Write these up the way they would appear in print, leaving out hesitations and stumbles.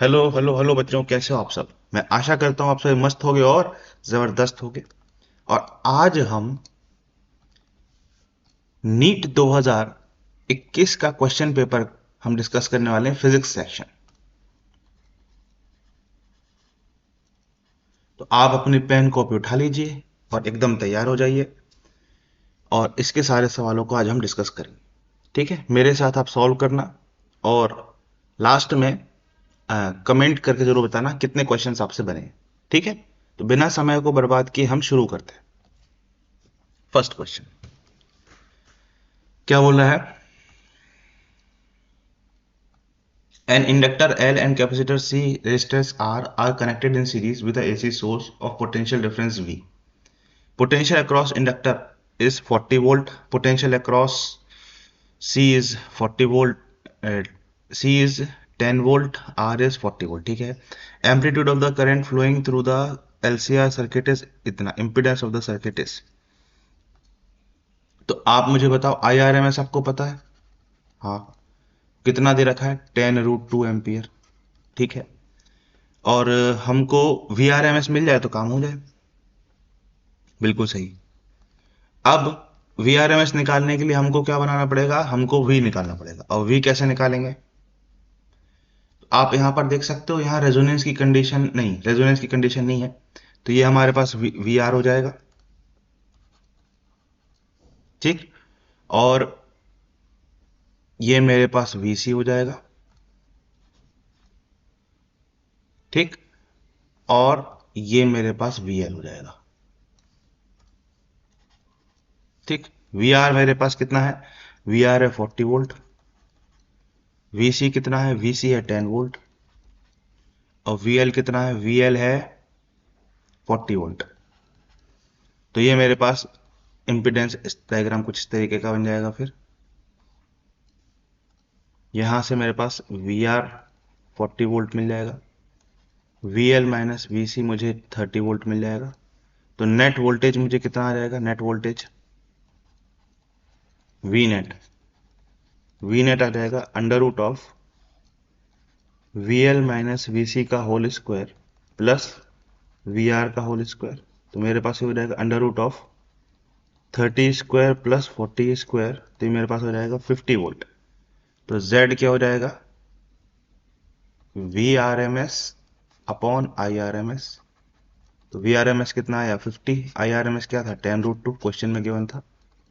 Hello hello hello बच्चों, कैसे हो आप सब। मैं आशा करता हूँ आप सब मस्त होगे और जबरदस्त होगे। और आज हम नीट 2021 का क्वेश्चन पेपर हम डिस्कस करने वाले हैं, फिजिक्स सेक्शन। तो आप अपनी पेन कॉपी उठा लीजिए और एकदम तैयार हो जाइए, और इसके सारे सवालों को आज हम डिस्कस करेंगे। ठीक है, मेरे साथ आप सॉल्व करना, और लास्ट में कमेंट करके जरूर बताना कितने क्वेश्चंस आपसे बने हैं। ठीक है, तो बिना समय को बर्बाद किए हम शुरू करते हैं। फर्स्ट क्वेश्चन क्या बोल रहा है? An inductor L and capacitor C, resistors R are connected in series with a AC source of potential difference V. Potential across inductor is 40 volt. Potential across C is 40 volt. uh, C is 10 volt. R is 40 volt. ठीक है. Amplitude of the current flowing through the LCR circuit is इतना. Impedance of the circuit is. तो आप मुझे बताओ, IRMS आपको पता है? हाँ. कितना दे रखा है? 10√2 एम्पियर. ठीक है. और हमको VRMS मिल जाए तो काम हो जाए। बिल्कुल सही। अब VRMS निकालने के लिए हमको क्या बनाना पड़ेगा? हमको V निकालना पड़ेगा। और V कैसे निकालेंगे? आप यहां पर देख सकते हो, यहां रेजोनेंस की कंडीशन नहीं है, तो ये हमारे पास VR हो जाएगा। ठीक। और ये मेरे पास VC हो जाएगा। ठीक। और ये मेरे पास VL हो जाएगा। ठीक। VR मेरे पास कितना है? VR है 40 वोल्ट। VC कितना है? VC है 10 वोल्ट। और VL कितना है? VL है 40 वोल्ट। तो ये मेरे पास इम्पिडेंस डायग्राम कुछ इस तरीके का बन जाएगा। फिर यहां से मेरे पास VR 40 वोल्ट मिल जाएगा, VL माइनस VC मुझे 30 वोल्ट मिल जाएगा। तो नेट वोल्टेज मुझे कितना आ जाएगा? नेट वोल्टेज वी नेट आ जाएगा under root of VL minus VC का होल स्क्वायर प्लस VR का होल स्क्वायर। तो मेरे पास ये हो जाएगा under root of 30 square plus 40 square. तो ये मेरे पास हो जाएगा 50 वोल्ट। तो Z क्या हो जाएगा? VRMS upon IRMS। तो VRMS कितना आया? 50। IRMS क्या था? 10√2 क्वेश्चन में गिवन था।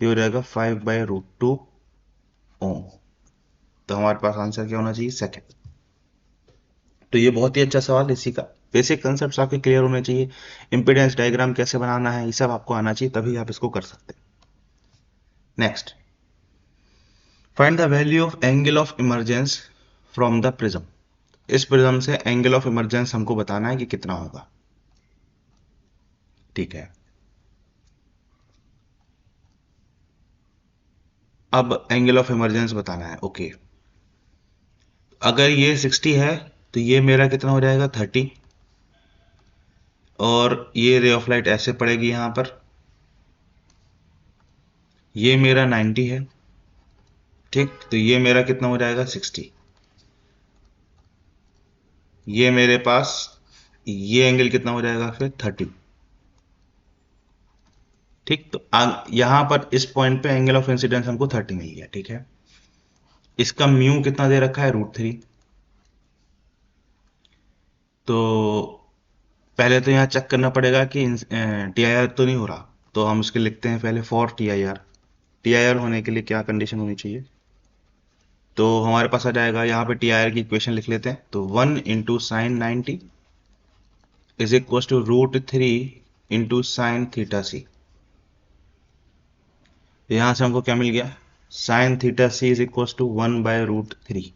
ये हो जाएगा 5/√2 ओम। तो हमारे पास आंसर क्या होना चाहिए? सेकंड। तो ये बहुत ही अच्छा सवाल, इसी का बेसिक कंसेप्ट आपके क्लियर होने चाहिए। इंपेडेंस डायग्राम कैसे बनाना है, ये सब आपको आना चाहिए, तभी आप इसको कर सकते हैं। Next, find the value of angle of emergence from the prism. इस प्रिज्म से एंगल ऑफ इमरजेंस हमको बताना है कि कितना होगा। ठीक है। अब एंगल ऑफ इमरजेंस बताना है। ओके। अगर ये 60 है तो ये मेरा कितना हो जाएगा? 30। और ये रे ऑफ लाइट ऐसे पड़ेगी यहां पर। ये मेरा 90 है। ठीक। तो ये मेरा कितना हो जाएगा? 60। ये मेरे पास ये एंगल कितना हो जाएगा फिर? 30। ठीक। तो यहां पर इस पॉइंट पे एंगल ऑफ इंसिडेंस हमको 30 मिल गया। ठीक है। इसका म्यू कितना दे रखा है? √3। तो पहले तो यहाँ चेक करना पड़ेगा कि TIR तो नहीं हो रहा। तो हम उसके लिखते हैं पहले फॉर TIR। TIR होने के लिए क्या कंडीशन होनी चाहिए? तो हमारे पास आ जाएगा, यहाँ पे TIR की इक्वेशन लिख लेते हैं। तो 1 × sin 90 is equal to √3 × sin θc। यहां से हमको क्या मिल गया? sin θc is equal to 1/√3।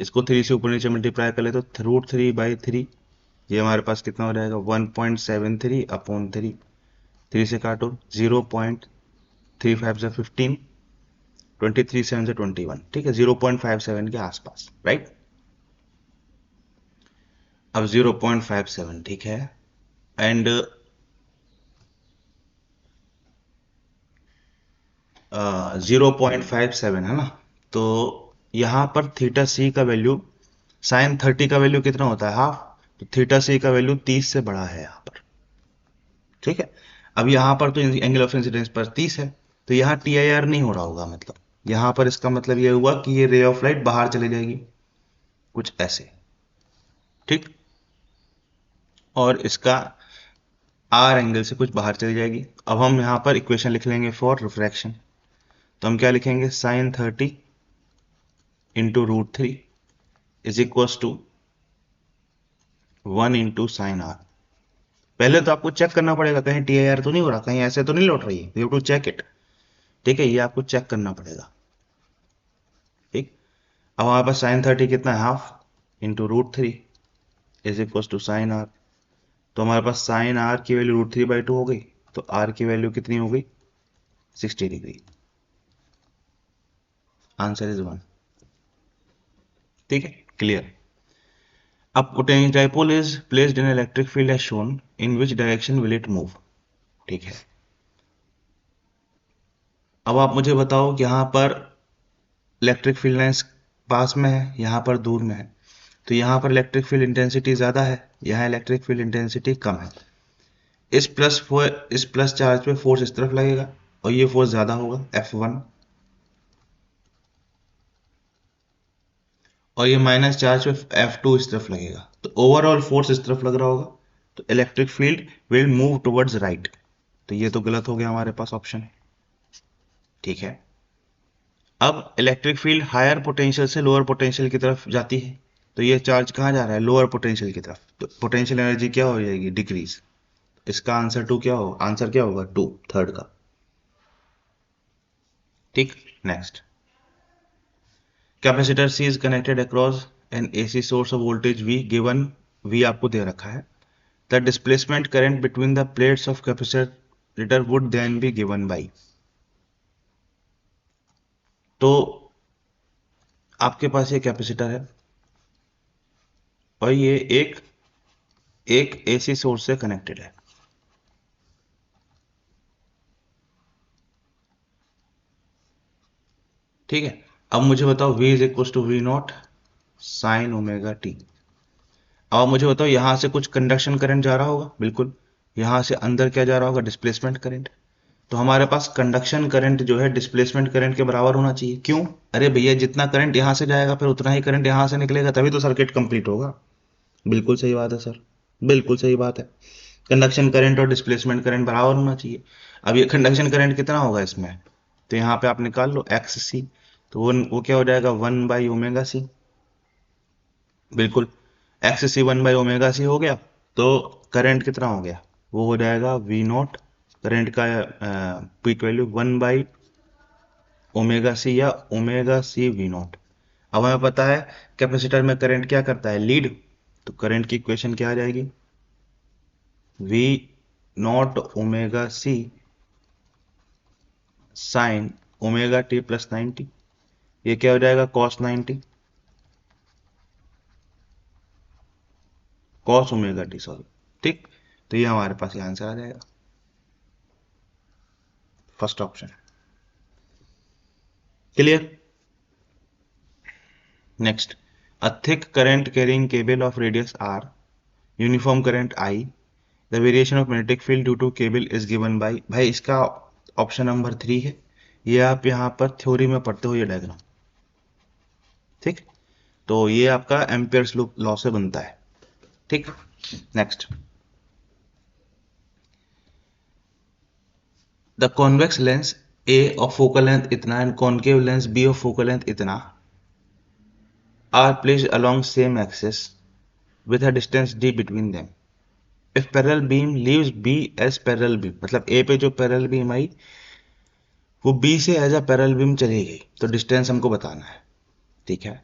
इसको 3 से ऊपर नीचे मल्टीप्लाई कर ले तो √3/3। ये हमारे पास कितना हो जाएगा? 1.73/3। 3 से काटो, 0.35 से 15, 23 7 से 21। ठीक है, 0.57 के आसपास, राइट। अब 0.57, ठीक है। एंड 0.57 है ना। तो यहां पर θc का वैल्यू साइन 30 का वैल्यू कितना होता है? हाफ। तो थीटा सी का वैल्यू 30 से बड़ा है यहाँ पर। ठीक है, अब यहाँ पर तो एंगल ऑफ इंसिडेंस पर 30 है, तो यहाँ टी आई आर नहीं हो रहा होगा, मतलब यहाँ पर इसका मतलब ये हुआ कि ये रे ऑफ लाइट बाहर चली जाएगी, कुछ ऐसे। ठीक, और इसका आर एंगल से कुछ बाहर चली जाएगी। अब हम यहाँ पर इक्वेशन लिख लेंगे फॉर रिफ्रैक्शन। तो हम क्या लिखेंगे? Sine 30 into √3 is equal to 1 into sine R. पहले तो आपको चेक करना पड़ेगा कहीं टी आई आर तो नहीं हो रहा, कहीं ऐसे तो नहीं लौट रही है, यू टू चेक इट। ठीक है, ये आपको चेक करना पड़ेगा। ठीक, अब हमारे पास साइन 30 कितना है? Half into √3 is equal to sine R. तो हमारे पास साइन आर की वैल्यू √3/2 हो गई, तो आर की वैल्यू कितनी हो गई? 60 डिग्री। Answer is 1। ठीक है, क्लियर। अब potential dipole is placed in electric field as shown, in which direction will it move? ठीक है, अब आप मुझे बताओ कि यहाँ पर इलेक्ट्रिक फील्ड लाइंस पास में है, यहाँ पर दूर में है, तो यहाँ पर इलेक्ट्रिक फील्ड इंटेंसिटी ज़्यादा है, यहाँ इलेक्ट्रिक फील्ड इंटेंसिटी कम है। इस प्लस चार्ज पे फोर्स इस तरफ लगेगा और ये फोर्स ज़्यादा होगा F1, और ये माइनस चार्ज पे F2 इस तरफ लगेगा, तो ओवरऑल फोर्स इस तरफ लग रहा होगा, तो electric field will move towards right. तो ये तो गलत हो गया हमारे पास ऑप्शन। ठीक है, अब इलेक्ट्रिक फील्ड हायर पोटेंशियल से लोअर पोटेंशियल की तरफ जाती है, तो ये चार्ज कहाँ जा रहा है? लोअर पोटेंशियल की तरफ, तो पोटेंशियल एनर्जी क्या हो जाएगी? डिक्रीज। इसका आंसर आंसर क्या होगा? 2, थर्ड का। ठीक, next. Capacitor C is connected across an AC source of voltage V given, V आपको दे रखा है। The displacement current between the plates of capacitor would then be given by. तो आपके पास ये कैपेसिटर है और ये एक एसी सोर्स से कनेक्टेड है। ठीक है, अब मुझे बताओ V is equal to V0 sine omega T. अब मुझे बताओ यहां से कुछ कंडक्शन करंट जा रहा होगा, बिल्कुल। यहां से अंदर क्या जा रहा होगा? Displacement current. तो हमारे पास कंडक्शन करंट जो है डिस्प्लेसमेंट करंट के बराबर होना चाहिए। क्यों? अरे भैया, जितना करंट यहां से जाएगा फिर उतना ही करंट यहां से निकलेगा, तभी तो सर्किट कंप्लीट होगा। बिल्कुल सही बात है सर, बिल्कुल सही बात है। कंडक्शन करंट और डिस्प्लेसमेंट करंट बराबर होना चाहिए। अब ये कंडक्शन करंट कितना होगा इसमें? तो यहाँ पे आप निकाल लो एक्स सी, तो वो क्या हो जाएगा? 1/ω c। बिल्कुल, एक्स सी 1/ω c हो गया, तो करंट कितना हो गया? वो हो जाएगा V0, करंट का पीक वैल्यू 1/ω c या ω/c V0। अब हमें पता है कैपेसिटर में करंट क्या करता है? लीड। तो करंट की इक्वेशन क्या आ जाएगी? V0 ω c sign ω t + 90। ये क्या हो जाएगा? cos 90, cos ω t, sorry. ठीक, तो ये हमारे पास ये आंसर आ जाएगा, first option. Clear. Next, a thick current carrying cable of radius r, uniform current I, the variation of magnetic field due to cable is given by. भाई इसका ऑप्शन नंबर 3 है, ये आप यहाँ पर थ्योरी में पढ़ते हो ये डायग्राम। ठीक, तो ये आपका एम्पियर्स लॉ से बनता है। ठीक, next. The convex lens A of focal length इतना and concave lens B of focal length इतना are placed along same axis with a distance d between them. If parallel beam leaves B as parallel beam, मतलब A पे जो parallel beam आई वो B से as a parallel beam चली गई, तो distance हमको बताना है। ठीक है,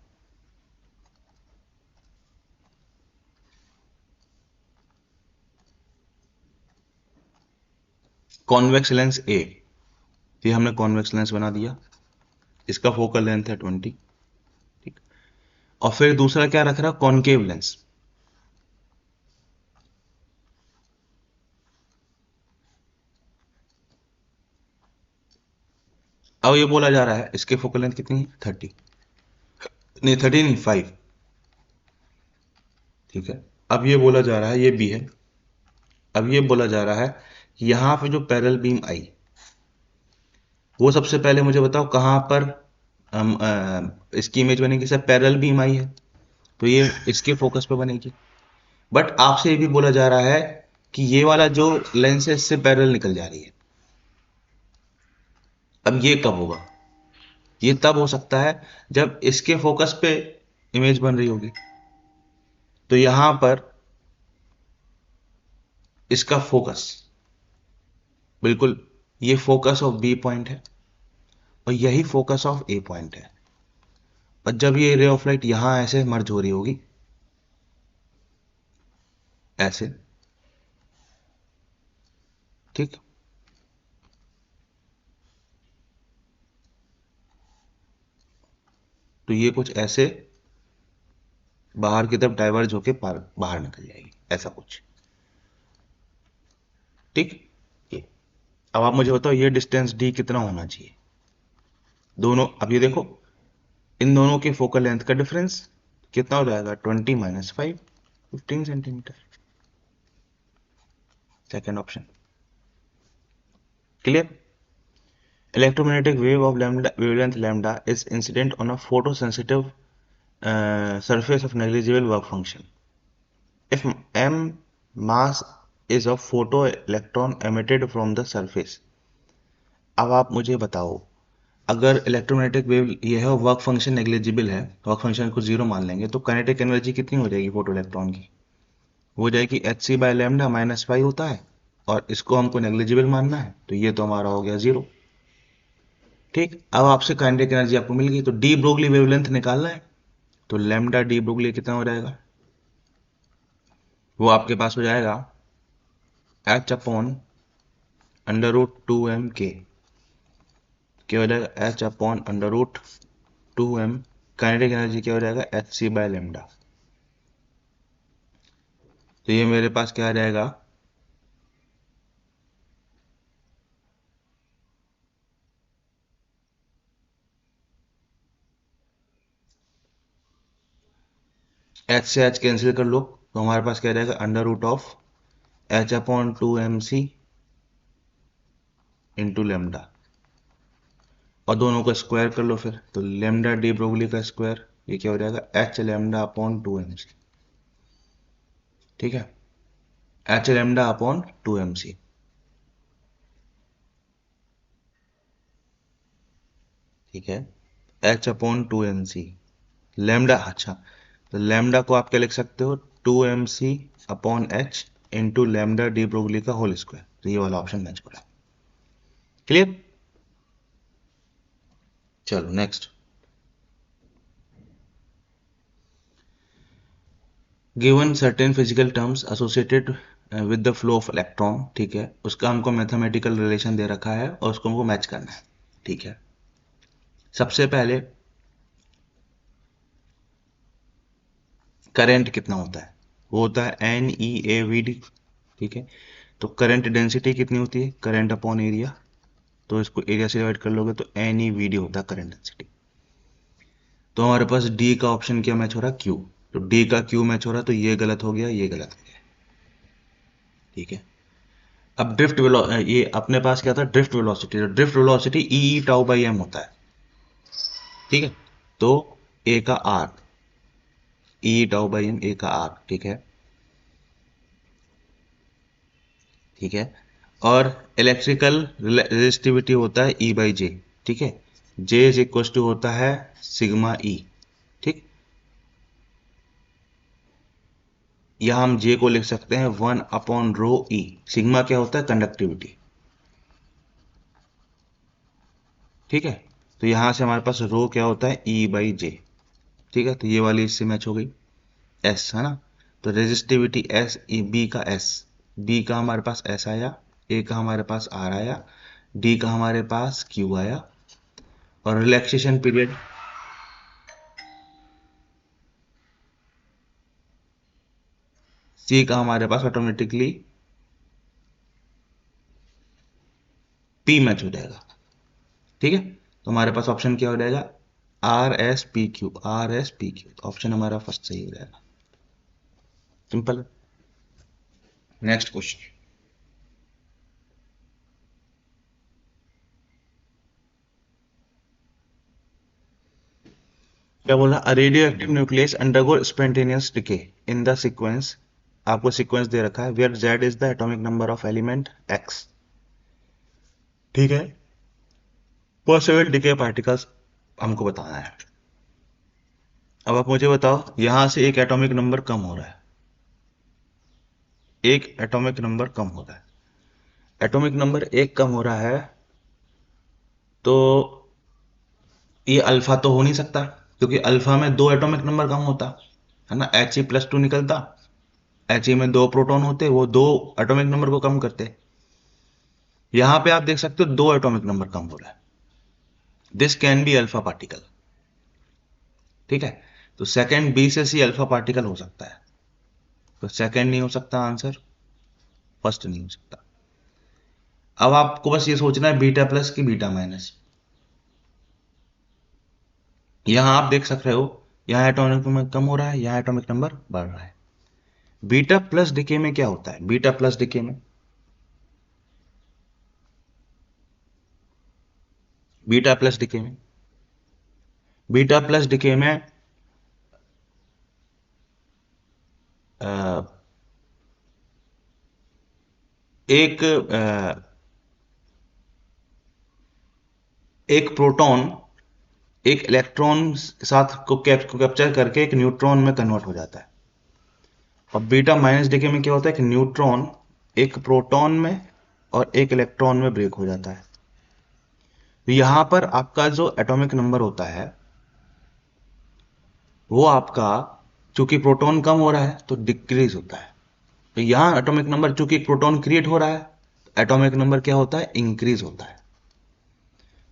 कॉन्वेक्स लेंस A, ये हमने कॉन्वेक्स लेंस बना दिया, इसका फोकल लेंथ है 20। ठीक, और फिर दूसरा क्या रख रहा? Concave lens. अब ये बोला जा रहा है इसके फोकल लेंथ कितनी है? 30, नहीं 30 नहीं 5। ठीक है, अब ये बोला जा रहा है, ये बी है, अब ये बोला जा रहा है कि यहां पे जो पैरेलल बीम आई वो सबसे पहले मुझे बताओ कहां पर इसकी इमेज बनेगी। सर पैरेलल बीम आई है तो ये इसके फोकस पे बनेगी, बट आपसे ये भी बोला जा रहा है कि ये वाला जो लेंस है इससे पैरेलल निकल जा रही है। अब ये कब होगा? ये तब हो सकता है जब इसके फोकस पे इमेज बन रही होगी। तो यहां पर इसका फोकस बिल्कुल, ये फोकस ऑफ बी पॉइंट है और यही फोकस ऑफ ए पॉइंट है। और जब ये रे ऑफ लाइट यहां ऐसे मर्ज हो रही होगी, ऐसे, ठीक, तो ये कुछ ऐसे बाहर की तरफ डाइवर्ज होके बाहर निकल जाएगी, ऐसा कुछ, ठीक। ये, अब आप मुझे बताओ ये डिस्टेंस डी कितना होना चाहिए दोनों। अब ये देखो इन दोनों के फोकल लेंथ का डिफरेंस कितना हो जाएगा, 20 minus 5, 15 centimetre. Second option clear. Electromagnetic wave of wavelength lambda is incident on a photosensitive surface of negligible work function. If m mass is of photoelectron emitted from the surface. अब आप मुझे बताओ अगर electromagnetic wave ये है और work function negligible है, work function को जीरो मान लेंगे, तो काइनेटिक एनर्जी कितनी हो जाएगी फोटो इलेक्ट्रॉन की? हो जाएगी hc/λ-5 होता है, और इसको हमको नेग्लिजिबल मानना है तो ये तो हमारा हो गया जीरो। ठीक, अब आपसे काइनेटिक एनर्जी आपको मिल गई, तो डी ब्रोगली वेवलेंथ निकालना है, तो लैम्डा डी ब्रोगली कितना हो जाएगा? वो आपके पास हो जाएगा h/√2m k, क्या हो जाएगा h/√2m। काइनेटिक एनर्जी क्या हो जाएगा hc/λ। तो ये मेरे पास क्या आ जाएगा, h से h कैंसिल कर लो तो हमारे पास क्या आ जाएगा h/2mc इंटू लेमडा, और दोनों को स्क्वायर कर लो फिर, तो लेमडा डी ब्रोगली का स्क्वायर ये क्या हो जाएगा h/λ/2mc। ठीक है, h/λ/2mc। ठीक है, h/2mc लैम्डा। अच्छा, तो लैम्डा को आप क्या लिख सकते हो, 2mc/h into lambda de Broglie का होल स्क्वायर। तो ये वाला ऑप्शन मैच हो रहा है। क्लियर, चलो next. Given certain physical terms associated with the flow of electron, ठीक है, उसका हमको मैथमेटिकल रिलेशन दे रखा है और उसको हमको मैच करना है। ठीक है, सबसे पहले करंट कितना होता है, वो होता है NeAVD। ठीक है, तो करंट डेंसिटी कितनी होती है, करंट अपॉन एरिया, तो इसको एरिया से डिवाइड कर लोगे तो NeVD होता है करंट डेंसिटी। तो हमारे पास डी का ऑप्शन क्या मैच हो रहा है, क्यू, तो डी का क्यू मैच हो रहा है, तो ये गलत हो गया, ये गलत हो गया। ठीक है, अब ड्रिफ्ट ये अपने पास क्या था, ड्रिफ्ट वेलोसिटी, तो ड्रिफ्ट वेलोसिटी E/τ/m होता है। ठीक है, तो ए का आर, E/τ/m, ए का आर। ठीक है, ठीक है, और इलेक्ट्रिकल रेजिस्टिविटी होता है E/J। ठीक है, J इज इक्वल टू होता है सिग्मा E। ठीक, या हम J को लिख सकते हैं 1/ρe। सिग्मा क्या होता है, कंडक्टिविटी। ठीक है, तो यहां से हमारे पास रो क्या होता है, E/J। ठीक है, तो ये वाली इससे मैच हो गई, S है ना, तो रेजिस्टिविटी S, बी का S, बी का हमारे पास S आया, ए का हमारे पास R आया, डी का हमारे पास Q आया, और रिलैक्सेशन पीरियड C का हमारे पास ऑटोमेटिकली P मैच हो जाएगा। ठीक है, तो हमारे पास ऑप्शन क्या हो जाएगा, RSPQ, RSPQ, तो ऑप्शन हमारा फर्स्ट सही हो जाएगा। सिंपल। नेक्स्ट क्वेश्चन, क्या बोला? A radioactive nucleus undergo spontaneous decay in the sequence, आपको सीक्वेंस दे रखा है, where Z is the atomic number of element X, ठीक है। पॉसिबल डिके पार्टिकल्स हमको बताना है। अब आप मुझे बताओ, यहां से एक एटॉमिक नंबर कम हो रहा है, एक एटॉमिक नंबर कम हो रहा है, एटॉमिक नंबर एक कम हो रहा है, तो ये अल्फा तो हो नहीं सकता, क्योंकि अल्फा में दो एटॉमिक नंबर कम होता है ना, He+2 निकलता, He में दो प्रोटॉन होते, वो दो एटॉमिक नंबर को कम करते। यहां पे आप देख सकते हो दो एटॉमिक नंबर कम हो रहा है, this can be alpha particle, ठीक है। तो सेकंड बी से सी अल्फा पार्टिकल हो सकता है, तो सेकंड नहीं हो सकता आंसर, फर्स्ट नहीं हो सकता। अब आपको बस ये सोचना है बीटा प्लस की बीटा माइनस। यहां आप देख सक रहे हो, यहां एटॉमिक नंबर कम हो रहा है, यहां एटॉमिक नंबर बढ़ रहा है। बीटा प्लस डिके में क्या होता है? बीटा प्लस डिके में, बीटा प्लस डिके में, बीटा प्लस डिके में अ, एक एक प्रोटॉन एक इलेक्ट्रॉन के साथ को कैप्चर करके एक न्यूट्रॉन में कन्वर्ट हो जाता है। और बीटा माइनस डिके में क्या होता है कि न्यूट्रॉन एक प्रोटॉन में और एक इलेक्ट्रॉन में ब्रेक हो जाता है। तो यहां पर आपका जो एटॉमिक नंबर होता है वो आपका, चूंकि प्रोटॉन कम हो रहा है तो डिक्रीज होता है। तो यहां एटॉमिक नंबर, चूंकि प्रोटॉन क्रिएट हो रहा है, एटॉमिक नंबर क्या होता है? इंक्रीज होता है।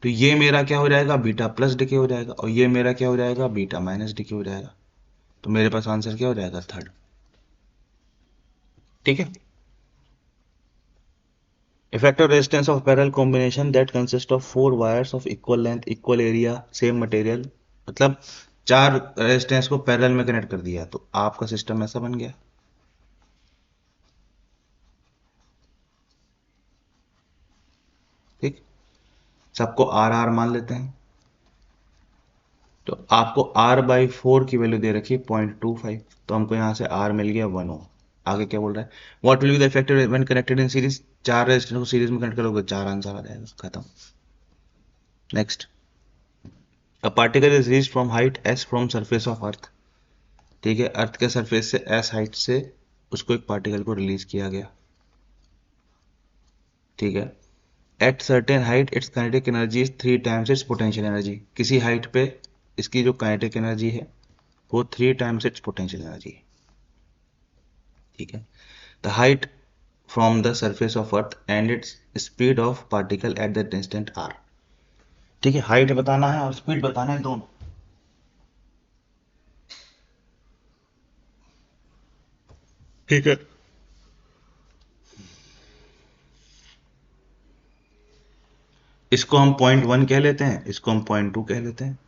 तो ये मेरा क्या हो जाएगा? बीटा प्लस डिके हो जाएगा, और ये मेरा क्या हो जाएगा? बीटा माइनस डिके हो जाएगा। तो मेरे पास आंसर क्या हो जाएगा? थर्ड, ठीक है। Effective resistance of parallel combination that consist of four wires of equal length, equal area, same material, मतलब चार रेजिस्टेंस को पैरेलल में कनेक्ट कर दिया, तो आपका सिस्टम ऐसा बन गया, ठीक। सबको आर आर मान लेते हैं, तो आपको R/4 की वैल्यू दे रखी है 0.25, तो हमको यहां से R मिल गया 1 ओम। आगे क्या बोल रहा है? What will be the effective when connected in series? चार रेजिस्टेंस को सीरीज में कनेक्ट करोगे, चार आंसर आ जाएगा, खत्म। Next, a particle is reached from height s from surface of अर्थ, ठीक है। अर्थ के सरफेस से s हाइट से उसको एक पार्टिकल को रिलीज किया गया, ठीक है। At certain height it's kinetic energy is 3 times it's potential energy, किसी हाइट पे इसकी जो काइनेटिक एनर्जी है वो 3 टाइम्स इट्स पोटेंशियल एनर्जी है, ठीक है। The height from the surface of earth and its speed of particle at the instant R, ठीक है। हाइट बताना है और स्पीड बताना है, दोनों, ठीक है। इसको हम 0.1 कह लेते हैं, इसको हम 0.2 कह लेते हैं,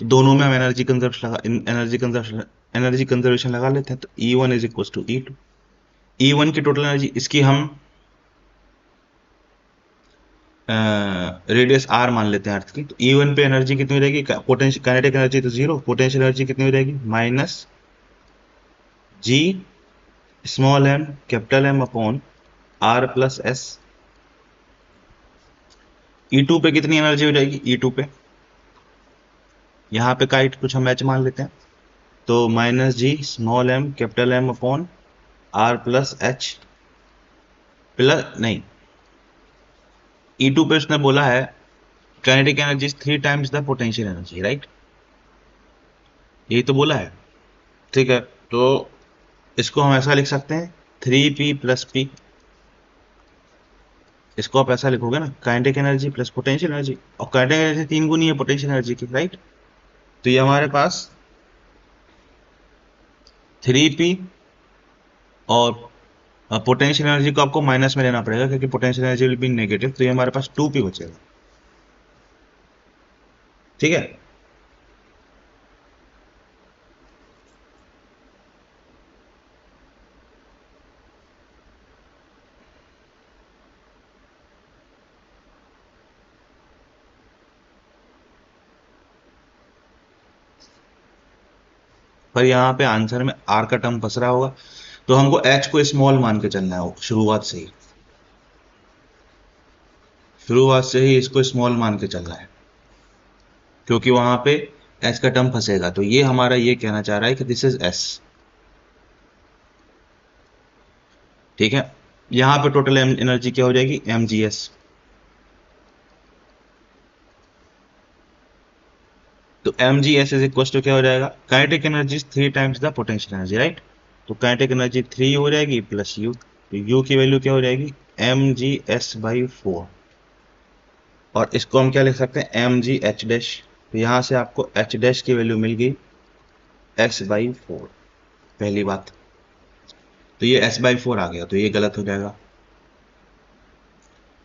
तो दोनों में हम एनर्जी कंजर्वेशन लगा लेते हैं, तो E1 is equal to E2। E1 की टोटल एनर्जी, इसकी हम रेडियस आर मान लेते हैं अर्थ की, तो E1 पे एनर्जी कितनी हो जाएगी? पोटेंशियल काइनेटिक एनर्जी तो जीरो, पोटेंशियल एनर्जी कितनी हो जाएगी? Minus G small M capital M upon R plus S. E2 पे कितनी एनर्जी हो जाएगी? E2 पे यहाँ पे काइट कुछ हम एच मान लेते हैं, तो minus G small M capital M upon R plus H, plus नहीं, E2 पे उसने बोला है kinetic energy 3 times the potential energy, right? यही तो बोला है, ठीक है। तो इसको हम ऐसा लिख सकते हैं 3p प्लस पी, इसको आप ऐसा लिखोगे ना, kinetic energy plus potential energy, और काइनेटिक एनर्जी 3 गुनी है पोटेंशियल एनर्जी की, राइट? तो ये हमारे पास 3p, और पोटेंशियल एनर्जी को आपको माइनस में लेना पड़ेगा क्योंकि potential energy will be negative, तो ये हमारे पास 2p बचेगा, ठीक है। पर यहाँ पे आंसर में आर का टर्म फंस रहा होगा, तो हमको एच को स्मॉल मान के चलना है शुरुआत से ही, शुरुआत से ही इसको स्मॉल मान के चलना है, क्योंकि वहां पे एच का टर्म फंसेगा। तो ये हमारा ये कहना चाह रहा है कि दिस इज एस। ठीक है, यहां पे टोटल एनर्जी क्या हो जाएगी, mgs। तो mgs इज इक्वल टू क्या हो जाएगा, kinetic energy 3 times the potential energy, right. तो काइनेटिक एनर्जी 3 हो जाएगी प्लस यू, तो यू की वैल्यू क्या हो जाएगी, mgs/4। और इसको हम क्या लिख सकते हैं, mgh डैश। तो यहां से आपको h डैश की वैल्यू मिल गई s/4, पहली बात। तो ये s/4 आ गया, तो ये गलत हो जाएगा।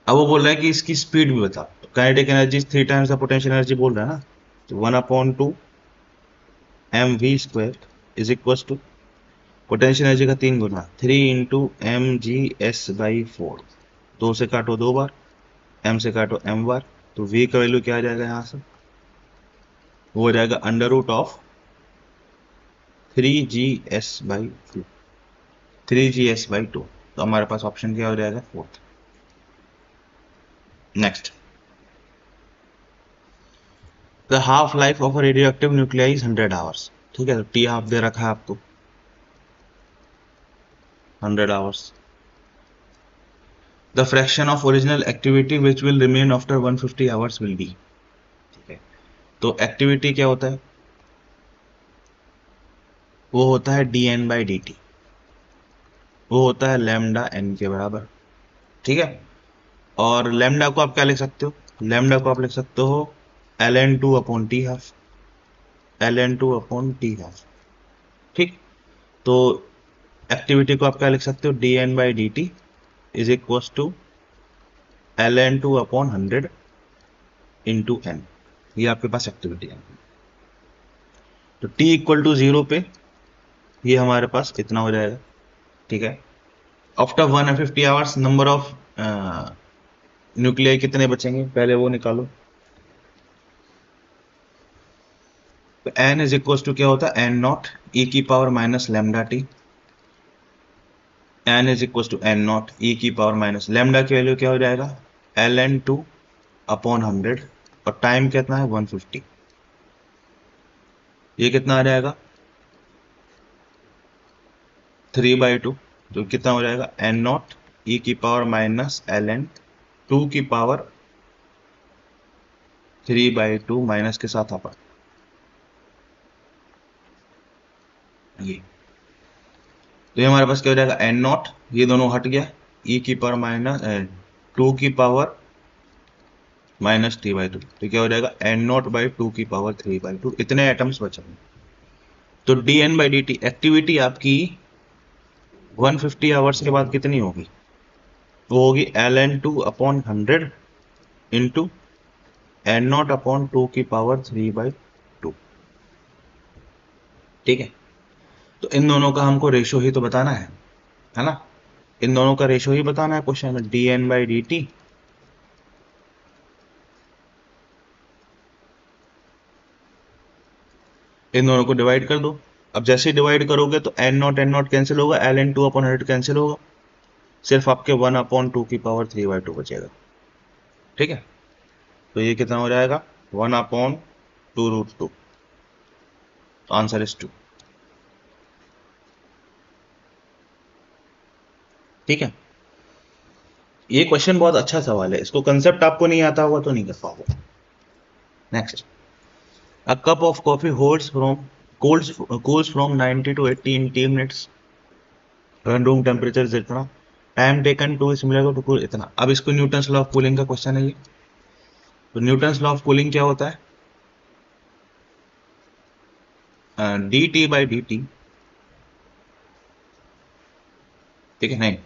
अब वो बोल रहा है कि इसकी स्पीड भी बता। तो kinetic energy 3 times the potential energy बोल रहा है ना, तो 1/2 mv² is equal to potential energy का 3 गुना 3 इंटू mgs/4। 2 से काटो 2 बार, m से काटो m बार, तो v का वैल्यू क्या आ जाएगा यहां से, वो हो जाएगा √ऑफ 3gs/2, 3gs/2। तो हमारे पास ऑप्शन क्या हो जाएगा, fourth. Next, the half life of radio active nuclei is 100 hours. ठीक है, तो टी हाफ दे रखा है आपको 100 hours. The fraction of original activity which will remain after 150 hours will be. ठीक है, तो एक्टिविटी क्या होता है, वो होता है dn/dt, वो होता है लैम्डा n के बराबर। ठीक है, और लैम्डा को आप क्या लिख सकते हो, लैम्डा को आप लिख सकते हो ln2/t12, ln2/t12। ठीक, तो एक्टिविटी को आप क्या लिख सकते हो, dn/dt is equal to ln2/100 into n। ये आपके पास एक्टिविटी है। तो t इक्वल टू 0 पे ये हमारे पास इतना हो जाएगा। ठीक है, after 150 hours number of nuclei कितने बचेंगे, पहले वो निकालो। तो n इज इक्वल टू क्या होता है, n0 e⁻⁻λt। n is equal to n0 e⁻⁻, lambda की वैल्यू क्या हो जाएगा, ln2/100, और टाइम कितना है 150। ये कितना आ जाएगा 3/2, तो कितना हो जाएगा n0 e⁻⁻ln 2⁻3/2 माइनस के साथ अपन ये हमारे पास क्या हो जाएगा n0, ये दोनों हट गया, e⁻2⁻3/2। तो क्या हो जाएगा n0/2⁻3/2, इतने एटम्स बचेंगे। तो dn/dt एक्टिविटी आपकी 150 आवर्स के बाद कितनी होगी, वो होगी ln2/100 इंटू n0/2⁻3/2। ठीक है, तो इन दोनों का हमको रेशो ही तो बताना है ना, इन दोनों का रेशो ही बताना है क्वेश्चन में, dn/dt इन दोनों को डिवाइड कर दो। अब जैसे ही डिवाइड करोगे तो n0 कैंसिल होगा, ln2/100 कैंसिल होगा, सिर्फ आपके 1/2⁻3/2 बचेगा। ठीक है, तो ये कितना हो जाएगा 1/2√2। Answer is 2। ठीक है, ये क्वेश्चन बहुत अच्छा सवाल है, इसको कंसेप्ट आपको नहीं आता होगा तो नहीं कर पाओगे। Next, a cup of coffee holds from cools from 90 to 80 in 10 minutes when room temperature इतना, time taken to similar to cool इतना। अब इसको न्यूटन्स लॉ ऑफ कूलिंग का क्वेश्चन है ये। तो न्यूटन्स लॉ ऑफ कूलिंग क्या होता है, dt/dt। ठीक है, नहीं,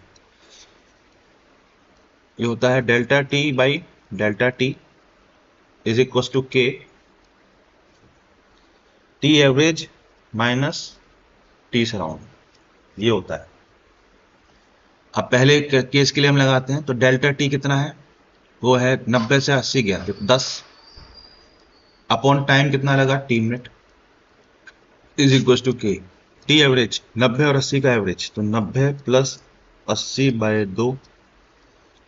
ये होता है ΔT/ΔT is equal to k T average minus T surround, ये होता है। अब पहले केस के लिए हम लगाते हैं, तो ΔT कितना है, वो है 90 से 80 गया, 10 अपॉन टाइम कितना लगा, T minute. Is equal to K. T average 90 और 80 का एवरेज, तो 90 प्लस 80/2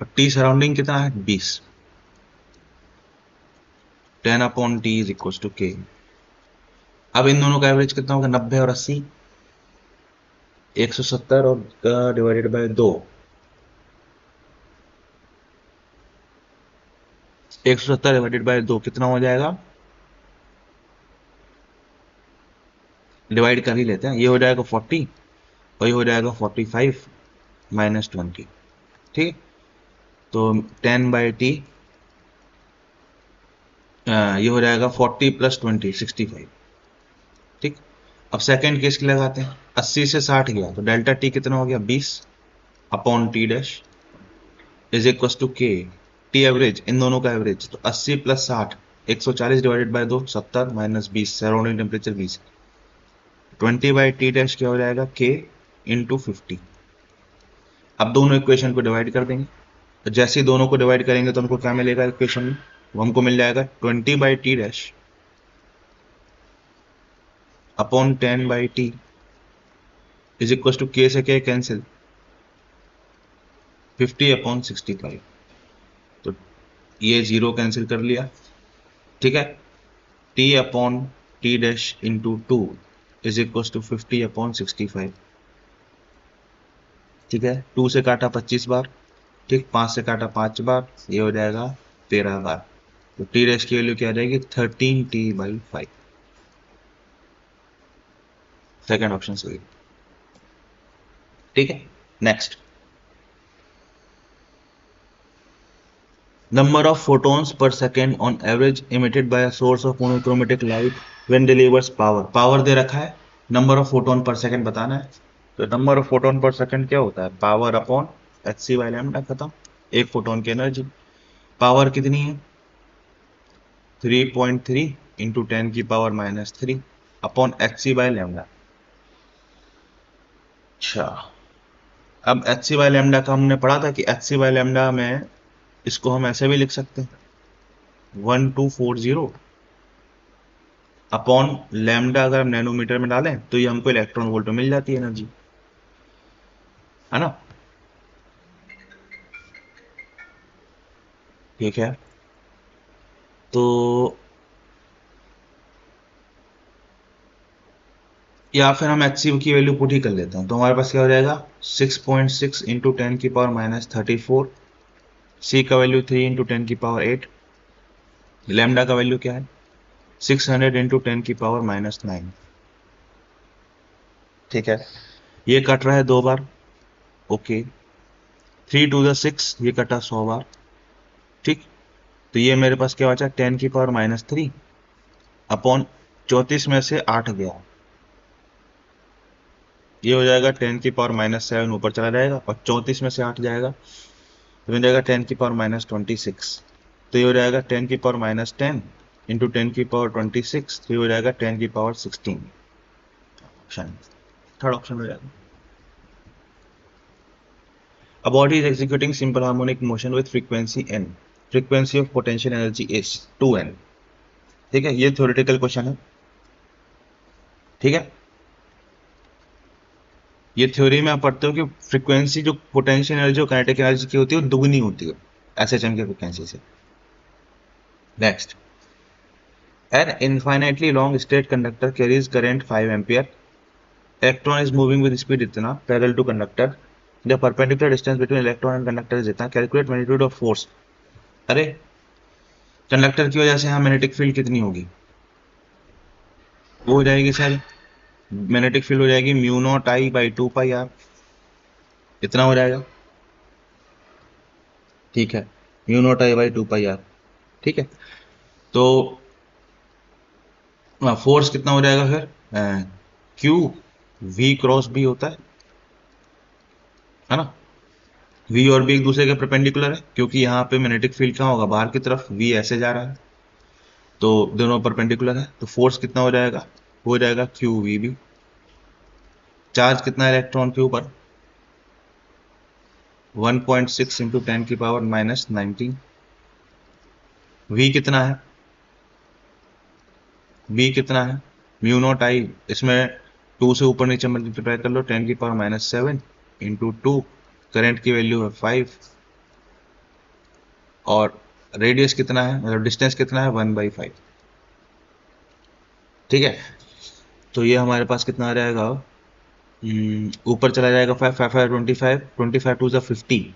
और टी सराउंडिंग कितना है 20। 10/t इज इक्वल टू के। अब इन दोनों का एवरेज कितना होगा 90 और 80, 170 और डिवाइडेड बाय 2, 170 डिवाइडेड बाय 2 कितना हो जाएगा, डिवाइड कर ही लेते हैं, ये हो जाएगा 40 और ये हो जाएगा 45 माइनस 20। ठीक, तो 10/t ये हो जाएगा 40 प्लस 20 65। ठीक, अब सेकंड केस के लगाते हैं, 80 से 60 गया तो डेल्टा टी कितना हो गया 20 upon T dash is equal to K. T average इन दोनों का एवरेज, तो 80 plus 60 140 divided by 2 70 minus 20 surrounding temperature 20। 20/t dash क्या हो जाएगा के इंटू 50। अब दोनों इक्वेशन को डिवाइड कर देंगे, तो जैसे ही दोनों को डिवाइड करेंगे तो हमको क्या मिलेगा इक्वेशन में, वो हमको मिल जाएगा 20/t dash upon 10/t is equal to K से के कैंसिल 50/65। तो ये जीरो कैंसिल कर लिया। ठीक है, t upon T dash into 2 is equal to 50/65। ठीक है, 2 से काटा 25 बार, ठीक, 5 से काटा 5 बार, ये हो जाएगा 13 बार। तो टी डैश की वैल्यू क्या आ जाएगी 13t/5। सेकेंड ऑप्शन सही। ठीक है, next, number of photons per second on average emitted by a source of monochromatic light when delivers power। Power दे रखा है, number of photon per second बताना है। तो number of photon per second क्या होता है, पावर अपॉन hc/λ, खत्म। एक फोटोन की एनर्जी, पावर कितनी है 3.3 इंटू 10⁻³ अपॉन hc/λ। अच्छा, अब hc/λ का हमने पढ़ा था कि hc/λ में इसको हम ऐसे भी लिख सकते हैं 1240 अपॉन लैम्डा। अगर हम नैनोमीटर में डालें तो ये हमको इलेक्ट्रॉन वोल्ट में मिल जाती है एनर्जी, है ना। ठीक है, तो या फिर हम एच की वैल्यू पुट ही कर लेते हैं, तो हमारे पास क्या हो जाएगा 6.6 इंटू 10⁻34। सी का वैल्यू 3 इंटू 10⁸, लैम्डा का वैल्यू क्या है 600 इंटू 10⁻⁹। ठीक है, ये कट रहा है 2 बार, ओके। 3 टू द 6 ये कटा 100 बार। ठीक, तो ये मेरे पास क्या बचा 10⁻³ अपॉन 34 में से 8 गया, ये हो जाएगा 10⁻⁷ ऊपर चला जाएगा और 34 में से 8 जाएगा तो मिल जाएगा 10⁻26। तो ये हो जाएगा 10⁻10 इंटू 10⁻26, तो ये हो जाएगा 10⁻16। ऑप्शन थर्ड ऑप्शन हो जाएगा। A body is executing simple harmonic motion with frequency n. Frequency of potential energy is 2n. ठीक है, ये थ्योरेटिकल क्वेश्चन है। ठीक है, ये थ्योरी में आप पढ़ते हो कि फ्रीक्वेंसी जो पोटेंशियल एनर्जी और काइनेटिक एनर्जी की होती है वो दुगनी होती है एसएचएम की फ्रीक्वेंसी से। Next, an infinitely long straight conductor carries current 5 ampere. Electron is moving with speed इतना parallel to conductor, the perpendicular distance between electron and conductor is इतना, कैलकुलेट मैग्नीट्यूड ऑफ फोर्स। अरे conductor की वजह से यहाँ magnetic field कितनी होगी, वो हो जाएगी सर, मैग्नेटिक फील्ड हो जाएगी μ0I/2πr, इतना हो जाएगा। ठीक है, μ0I/2πr। ठीक है, तो फोर्स कितना हो जाएगा फिर Q V क्रॉस B होता है ना। V और B एक दूसरे के परपेंडिकुलर है क्योंकि यहाँ पे मैग्नेटिक फील्ड कहाँ होगा बाहर की तरफ, V ऐसे जा रहा है तो दोनों परपेंडिकुलर है। तो फोर्स कितना हो जाएगा, हो जाएगा QVB। चार्ज कितना है इलेक्ट्रॉन के ऊपर 1.6 इंटू 10⁻⁻19। V कितना है, V कितना है म्यू नॉट आई, इसमें 2 से ऊपर नीचे मल्टीप्लाई कर लो, 10⁻⁷ इंटू 2, करंट की वैल्यू है 5, और रेडियस कितना है, मतलब डिस्टेंस कितना है, 1/5। ठीक है, तो ये हमारे पास कितना आ जाएगा, ऊपर चला जाएगा 5, 5 5 25, 25 टू ज़ा 50,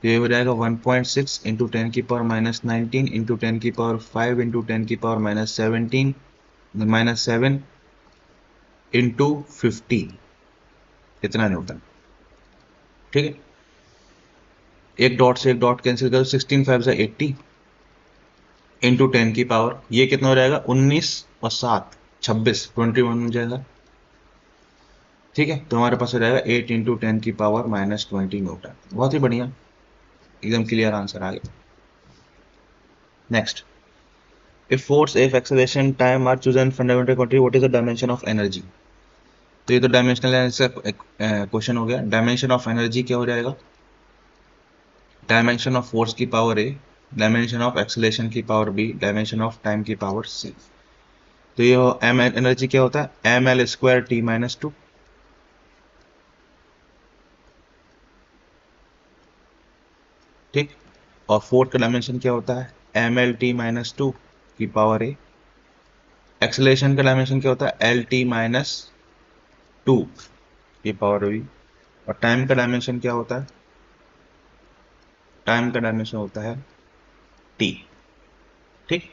तो ये हो जाएगा 1.6 इंटू 10⁻⁻19 इंटू 10⁻5 इंटू 10⁻⁻17 -7 इंटू 50, इतना न्यूटन। ठीक है, एक डॉट से एक डॉट कैंसिल करो, 16 5 ज़ा 80 इंटू 10 की पावर, ये कितना हो जाएगा, 19 और 7 26, 21 हो जाएगा। ठीक है, तो हमारे पास हो जाएगा 8 इंटू 10 की पावर -20 न्यूटन। बहुत ही बढ़िया, एकदम क्लियर आंसर आ गया। Next, if force, if acceleration, time are chosen fundamental quantity, what is the dimension of energy? तो ये तो डायमेंशनल एनालिसिस का क्वेश्चन हो गया। डायमेंशन ऑफ एनर्जी क्या हो जाएगा, डायमेंशन ऑफ फोर्स की power A, dimension of acceleration की power B, dimension of time की पावर सी। तो ये एम एनर्जी क्या होता है, ml² t-2। ठीक, और फोर्थ का डायमेंशन क्या होता है, ml t-2 की पावर ए। एक्सेलेरेशन का डायमेंशन क्या होता है, lt-2 की पावर बी। और टाइम का डायमेंशन क्या होता है, टाइम का डायमेंशन होता है टी। ठीक,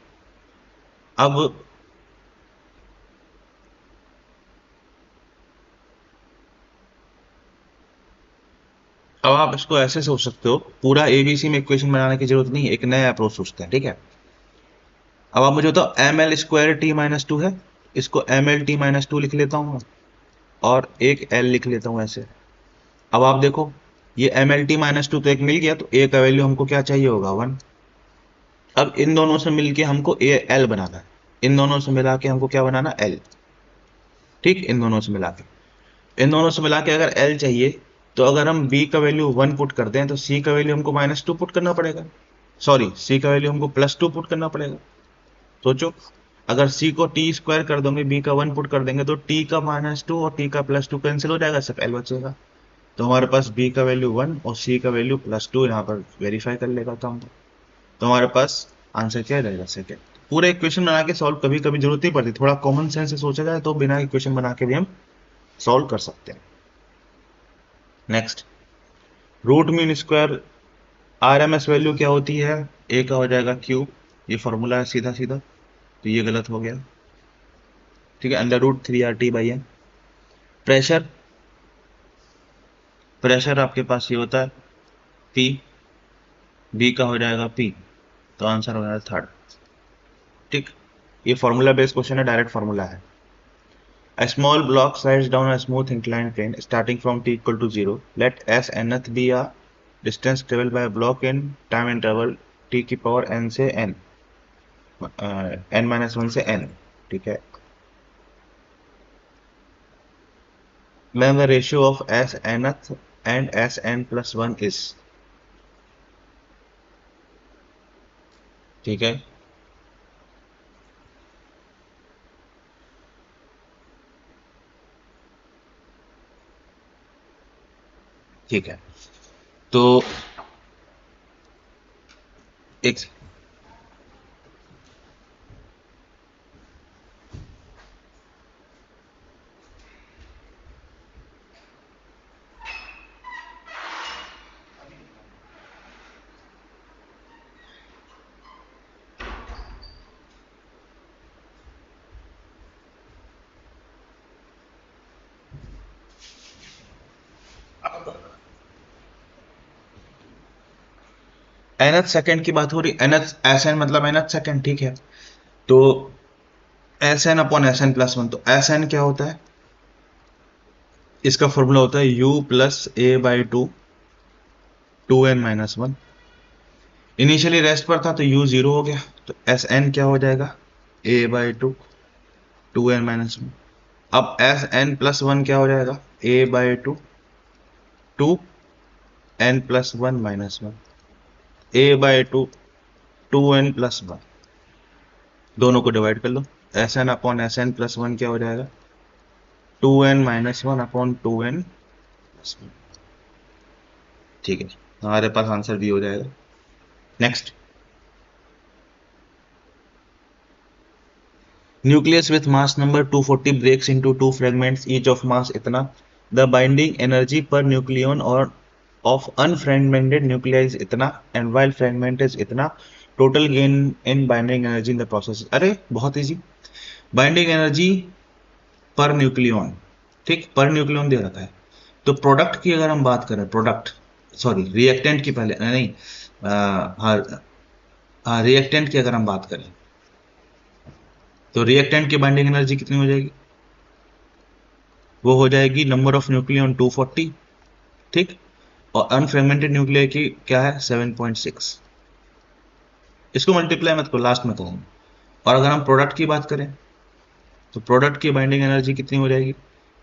अब आप इसको ऐसे सोच सकते हो, पूरा एबीसी में इक्वेशन बनाने की जरूरत नहीं है, एक नया अप्रोच सोचते हैं। ठीक है, अब आप मुझे बताओ, ml² t-2 है, इसको ml t-2 लिख लेता हूँ और एक l लिख लेता हूँ ऐसे। अब आप देखो, ये ml t-2 तो एक मिल गया, तो a का वैल्यू हमको क्या चाहिए होगा, 1। अब इन दोनों से मिलके हमको l बनाना है, इन दोनों से मिला के हमको क्या बनाना, l। ठीक, इन दोनों से मिला के, इन दोनों से मिला के अगर l चाहिए, तो अगर हम b का वैल्यू 1 पुट करते हैं, तो c का वैल्यू हमको -2 पुट करना पड़ेगा, सॉरी c का वैल्यू हमको +2 पुट करना पड़ेगा। सोचो, अगर c को t² कर दोगे, b का 1 पुट कर देंगे, तो t का -2 और t का +2 कैंसिल हो जाएगा, सिर्फ l बचेगा। तो हमारे पास b का वैल्यू 1 और c का वैल्यू +2 यहाँ पर वेरीफाई कर लेगा काम। तो हमारे पास आंसर क्या रहेगा, सेकेंड। पूरे इक्वेशन बना के सॉल्व कभी कभी जरूरत नहीं पड़ती, थोड़ा कॉमन सेंस से सोचा जाए तो बिना इक्वेशन बना के भी हम सॉल्व कर सकते हैं। Next, root mean square RMS value क्या होती है, ए का हो जाएगा क्यूब, ये फॉर्मूला है सीधा सीधा, तो ये गलत हो गया। ठीक है, √3RT/n। प्रेशर, प्रेशर आपके पास ये होता है पी, बी का हो जाएगा पी, तो आंसर हो जाएगा थर्ड। ठीक, ये फॉर्मूला बेस्ड क्वेश्चन है, डायरेक्ट फॉर्मूला है। A small block slides down a smooth inclined plane starting from t equal to 0. Let s nth be a distance traveled by a block in time interval t की power n से n, n-1 से n। ठीक है, then the ratio of s nth and s n+1 is। ठीक है, ठीक है, तो एक nth सेकंड की बात हो रही, nth Sn मतलब nth सेकंड। ठीक है, तो Sn/Sn+1, तो Sn क्या होता है, इसका फॉर्मूला होता है u + a/2 2n-1। Initially rest पर था तो u 0 हो गया, तो Sn क्या हो जाएगा, a/2 2n-1। अब Sn+1 क्या हो जाएगा, a/2 2n+1-1, a/2 2n+1, दोनों को डिवाइड कर लो, S N upon S N plus one क्या हो जाएगा, 2n-1 upon 2n plus one. ठीक है, हमारे पास आंसर भी हो जाएगा। Next, nucleus with mass number 240 breaks into two fragments each of mass इतना, the binding energy per nucleon और ऑफ अनफ्रेगमेंटेड न्यूक्लिया इज इतना एंड वाइल फ्रेगमेंट इज इतना, total gain in binding energy in the process. अरे बहुत easy, binding energy per nucleon, ठीक, per nucleon दे रखा है। तो प्रोडक्ट की अगर हम बात करें, प्रोडक्ट सॉरी रिएक्टेंट की पहले नहीं, हाँ रिएक्टेंट की अगर हम बात करें तो रिएक्टेंट की बाइंडिंग एनर्जी कितनी हो जाएगी, वो हो जाएगी नंबर ऑफ न्यूक्लियन 240, ठीक, और अनफ्रेगमेंटेड न्यूक्लियर की क्या है 7.6। इसको मल्टीप्लाई मत करो, लास्ट में करूंगा। और अगर हम प्रोडक्ट की बात करें तो प्रोडक्ट की बाइंडिंग एनर्जी कितनी हो जाएगी,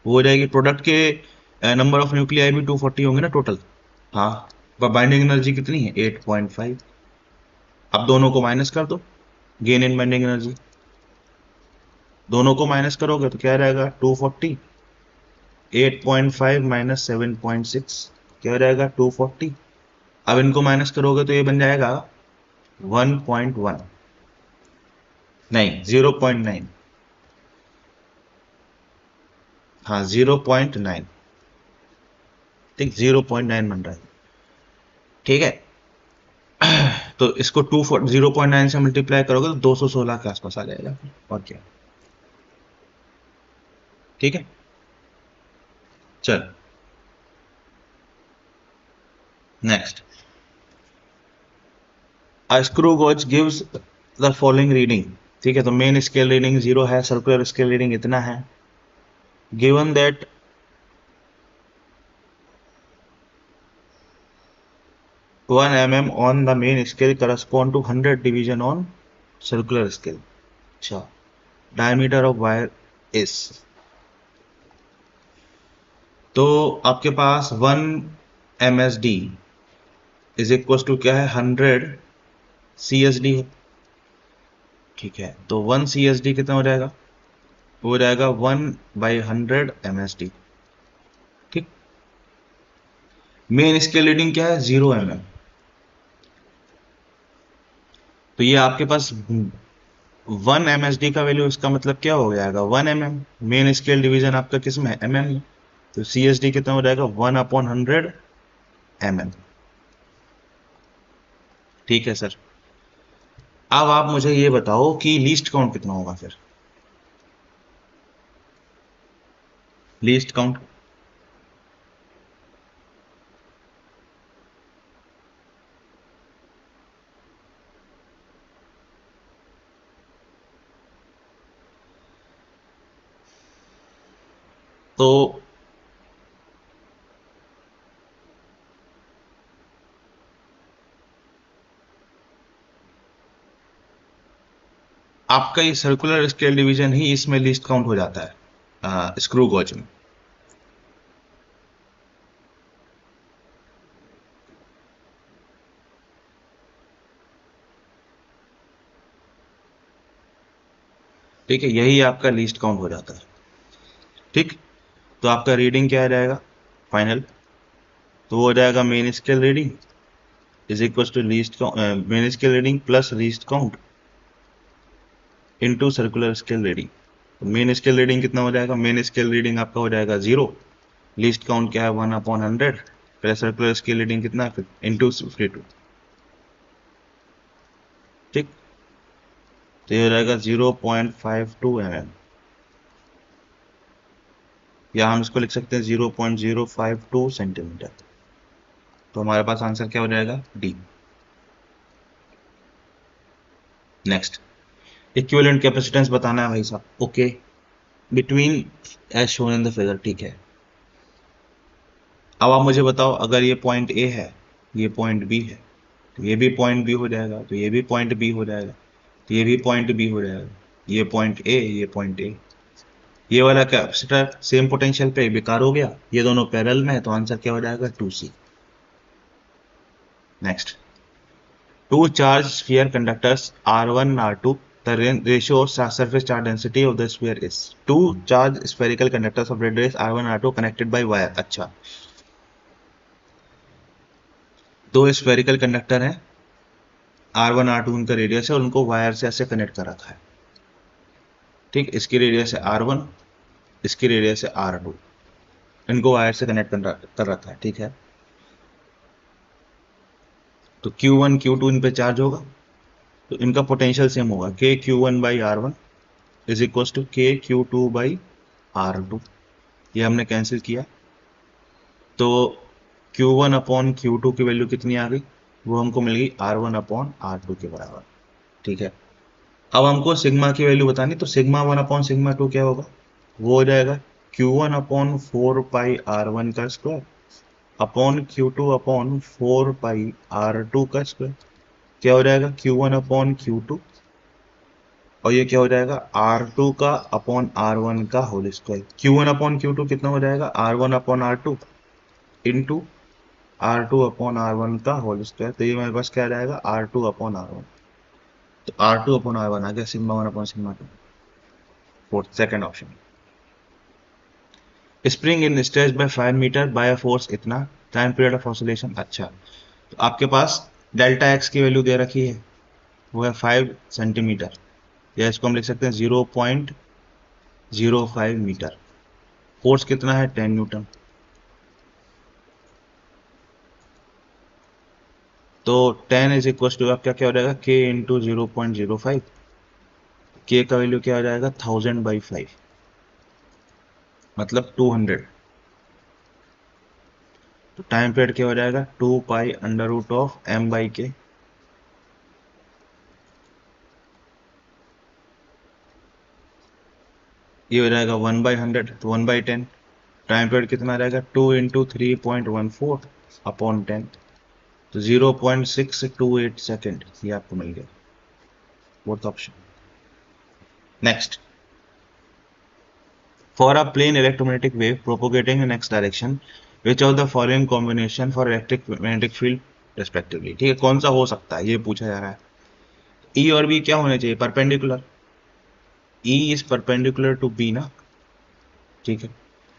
वो हो जाएगी प्रोडक्ट के नंबर ऑफ न्यूक्लियाई भी 240 होंगे ना टोटल, हाँ, पर बाइंडिंग एनर्जी कितनी है 8.5। अब दोनों को माइनस कर दो, गेन इन बाइंडिंग एनर्जी, दोनों को माइनस करोगे तो क्या रहेगा 240, 8.5 माइनस 7.6 क्या रहेगा 240। अब इनको माइनस करोगे तो ये बन जाएगा 1.1, नहीं 0.9, हाँ 0.9, ठीक 0.9 बन रहा है, ठीक है। तो इसको 0.9 से मल्टीप्लाई करोगे तो 216 के आसपास आ जाएगा, और क्या, ठीक है। चल next, a screw gauge gives the following reading, ठीक है, तो मेन स्केल रीडिंग 0 है, सर्कुलर स्केल रीडिंग इतना है, given that 1 mm on the main scale correspond to 100 division on circular scale। अच्छा, diameter of wire is, तो आपके पास 1 MSD is equal to क्या है 100 CSD है, ठीक है, तो 1 CSD कितना हो जाएगा, वो हो जाएगा 1/100 MSD, ठीक। मेन स्केल रीडिंग क्या है 0 mm, तो ये आपके पास 1 MSD का वैल्यू, इसका मतलब क्या हो जाएगा 1 mm, मेन स्केल डिवीजन आपका किस में mm में, तो CSD कितना हो जाएगा 1/100 mm, ठीक है सर। अब आप मुझे ये बताओ कि लीस्ट काउंट कितना होगा फिर, लीस्ट काउंट, तो आपका ये सर्कुलर स्केल डिवीजन ही इसमें लीस्ट काउंट हो जाता है स्क्रू गॉज में, ठीक है, यही आपका लीस्ट काउंट हो जाता है, ठीक। तो आपका रीडिंग क्या आ जाएगा फाइनल, तो वो हो जाएगा main scale reading is equal to least, main scale reading plus least count into circular scale reading. Main scale reading कितना हो जाएगा, मेन स्केल रीडिंग आपका हो जाएगा 0, लीस्ट काउंट क्या है 1/100, प्लस सर्कुलर स्केल रीडिंग कितना है इनटू 52, ठीक, तो ये हो जाएगा 0.52 mm, या हम इसको लिख सकते हैं 0.052 सेंटीमीटर। तो हमारे पास आंसर क्या हो जाएगा डी। नेक्स्ट, इक्विवेलेंट कैपेसिटेंस बताना है भाई साहब, okay, between as shown in the figure, ठीक है। अब आप मुझे बताओ, अगर ये पॉइंट ए है, ये पॉइंट बी है, तो ये भी पॉइंट बी हो जाएगा, तो ये भी पॉइंट बी हो जाएगा, तो ये भी पॉइंट बी हो जाएगा, ये पॉइंट ए, ये पॉइंट ए, ये वाला कैपेसिटर सेम पोटेंशियल पे बेकार हो गया, ये दोनों पैरेलल में है, तो आंसर क्या हो जाएगा 2C। Next, two charge sphere conductors R1 R2 The ratio of surface charge density of the sphere is 2 charge spherical conductors of radius r1 r2 connected by wire. अच्छा, दो स्फेरिकल कंडक्टर हैं, r1 r2 उनका radius है और उनको wire से ऐसे connect कर रखा है। ठीक, इसकी रेडियस है r1, इसकी रेडियस है r2, इनको वायर से कनेक्ट कर रखा है। ठीक है, तो Q1 Q2 इन पे चार्ज होगा, तो इनका पोटेंशियल सेम होगा, k Q1 by R1 is equal to k Q2 by R2। ये हमने कैंसिल किया, तो Q1 अपॉन Q2 की वैल्यू कितनी आ गई, वो हमको मिल गई R1 अपॉन R2 के बराबर। ठीक है, अब हमको सिग्मा की वैल्यू बतानी, तो सिग्मा 1 अपॉन सिग्मा 2 क्या होगा, वो हो जाएगा Q1 अपॉन 4 पाई R1 का स्क्वायर अपॉन Q2 अपॉन 4 पाई R2 का स्क्वायर। क्या हो जाएगा, Q1 अपॉन Q2, और ये क्या हो जाएगा, R2 का अपॉन R1 का whole square. Q1 upon Q2 कितना हो जाएगा, R1 upon R2 into R2 upon R1 का होल स्क्वायर। तो ये मेरे पास क्या आ जाएगा, R2 अपॉन R1। तो R2 अपॉन R1 आ गया sigma 1 upon sigma 2। Fourth second option, spring in stretch by 5 meter by a force इतना, टाइम पीरियड ऑफ ऑसिलेशन। अच्छा, तो आपके पास डेल्टा एक्स की वैल्यू दे रखी है, वो है 5 सेंटीमीटर, या इसको हम लिख सकते हैं 0.05 मीटर। फोर्स कितना है, 10 न्यूटन। तो 10 इज इक्वल टू आपका क्या हो जाएगा, k इंटू 0.05, के का वैल्यू क्या हो जाएगा, 1000/5, मतलब 200। तो टाइम पीरियड क्या हो जाएगा, 2 pi under root of m/k। ये हो जाएगा 1/100, तो 1/10। टाइम पीरियड कितना रहेगा, 2 इंटू 3.14 अपॉन 10, तो 0.628 सेकेंड, ये आपको मिल गया fourth option. Next, for a plane electromagnetic wave propagating in X direction which of the following combination for electric magnetic field respectively. ठीक है, कौन सा हो सकता है ये पूछा जा रहा है। ई और बी क्या होने चाहिए, perpendicular. E is perpendicular to B ना। ठीक है,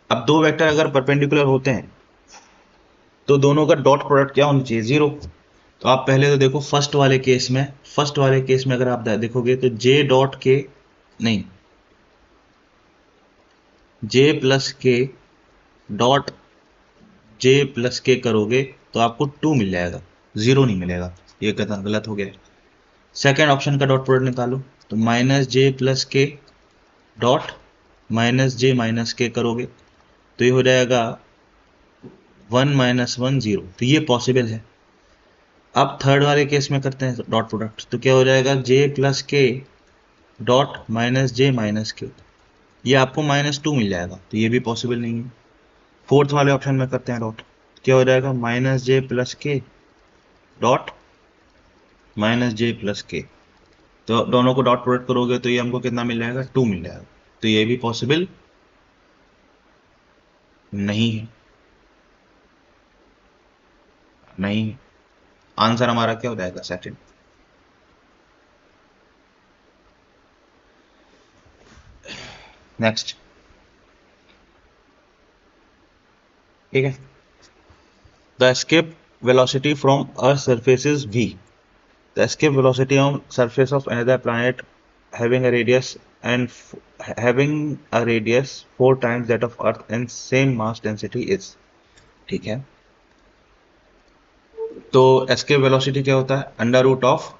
अब दो वेक्टर अगर परपेंडिकुलर होते हैं तो दोनों का डॉट प्रोडक्ट क्या होना चाहिए, 0। तो आप पहले तो देखो फर्स्ट वाले केस में अगर आप देखोगे तो जे डॉट के, नहीं, जे प्लस के डॉट जे प्लस के करोगे तो आपको 2 मिल जाएगा, 0 नहीं मिलेगा, ये कथन गलत हो गया। सेकेंड ऑप्शन का डॉट प्रोडक्ट निकालो, तो माइनस जे प्लस के डॉट माइनस जे माइनस के करोगे तो ये हो जाएगा 1 माइनस 1 0, तो ये पॉसिबल है। अब थर्ड वाले केस में करते हैं डॉट प्रोडक्ट, तो क्या हो जाएगा, जे प्लस के डॉट माइनस जे माइनस के, ये आपको -2 मिल जाएगा, तो ये भी पॉसिबल नहीं है। फोर्थ वाले ऑप्शन में करते हैं डॉट, क्या हो जाएगा, माइनस जे प्लस के डॉट माइनस जे प्लस के, तो दोनों को डॉट प्रोडक्ट करोगे तो ये हमको कितना मिल जाएगा, 2 मिल जाएगा, तो ये भी पॉसिबल नहीं है। नहीं है, आंसर हमारा क्या हो जाएगा, सेकंड। नेक्स्ट, ठीक है, the escape velocity from earth surface is v। The escape velocity on surface of another planet having a radius having a radius 4 times that of Earth and same mass density is। ठीक है, तो escape velocity क्या होता है, under root of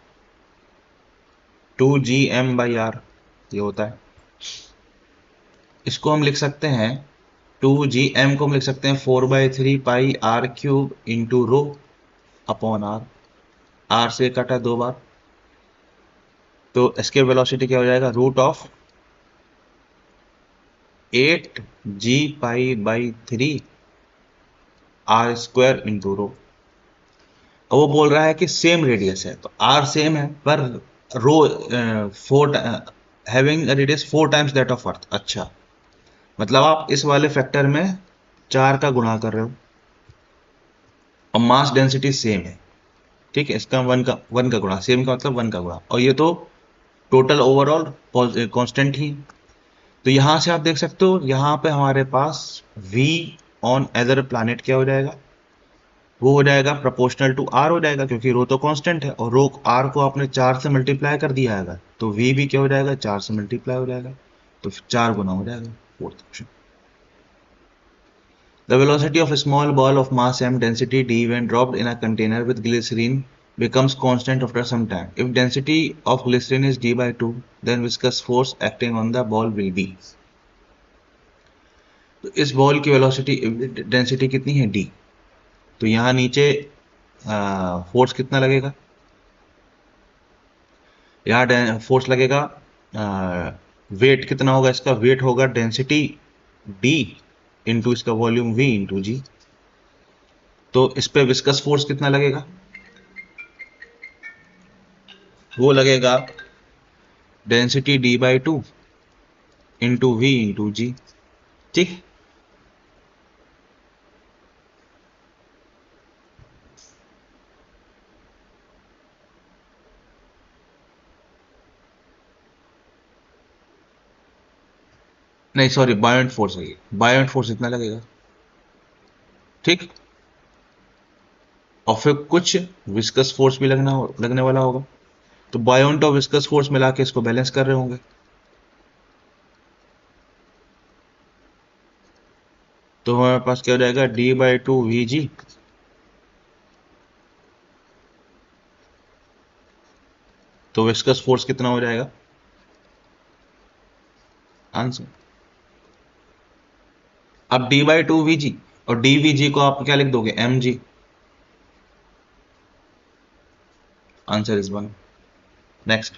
2gm/r, ये होता है। इसको हम लिख सकते हैं, 2gm को हम लिख सकते हैं 4/3 पाई r cube into rho upon r से कटा 2 बार, तो एस्केप वेलोसिटी क्या हो जाएगा, root of 8g π/3 r square into rho. अब वो बोल रहा है कि सेम रेडियस है, तो r सेम है पर रो 4 having radius 4 times that of earth. अच्छा, मतलब आप इस वाले फैक्टर में 4 का गुणा कर रहे हो और मास डेंसिटी सेम है। ठीक है, इसका 1 का गुणा, सेम का मतलब 1 का गुणा, और ये तो टोटल ओवरऑल कांस्टेंट ही। तो यहां से आप देख सकते हो यहां पे हमारे पास v ऑन अदर प्लैनेट क्या हो जाएगा, वो हो जाएगा प्रोपोर्शनल टू r हो जाएगा, क्योंकि रो तो कांस्टेंट है और रो r को आपने 4 से मल्टीप्लाई कर दिया है, तो v भी क्या हो जाएगा 4 से मल्टीप्लाई हो जाएगा, तो 4 गुना हो जाएगा। Fourth option. The velocity of a small ball of mass m density d when dropped in a container with glycerine becomes constant after some time. If density of glycerine is d by 2, then viscous force acting on the ball will be। तो इस ball की velocity density कितनी है d, तो यहाँ नीचे force कितना लगेगा, यहाँ फोर्स लगेगा, वेट कितना होगा, इसका वेट होगा डेंसिटी d इंटू इसका वॉल्यूम v इंटू जी। तो इस पे विस्कस फोर्स कितना लगेगा, वो लगेगा density d by 2 into V into G. ठीक, नहीं सॉरी, बायोंट फोर्स है ये, बायोंट फोर्स इतना लगेगा। ठीक, और फिर कुछ विस्कस फोर्स भी लगने वाला होगा, तो बायोंट और विस्कस फोर्स मिला के इसको बैलेंस कर रहे होंगे। तो हमारे पास क्या हो जाएगा d बाई 2 वी जी, तो विस्कस फोर्स कितना हो जाएगा आंसर। अब d बाई 2 वी जी और डी वी जी को आप क्या लिख दोगे M G, answer is 1। Next,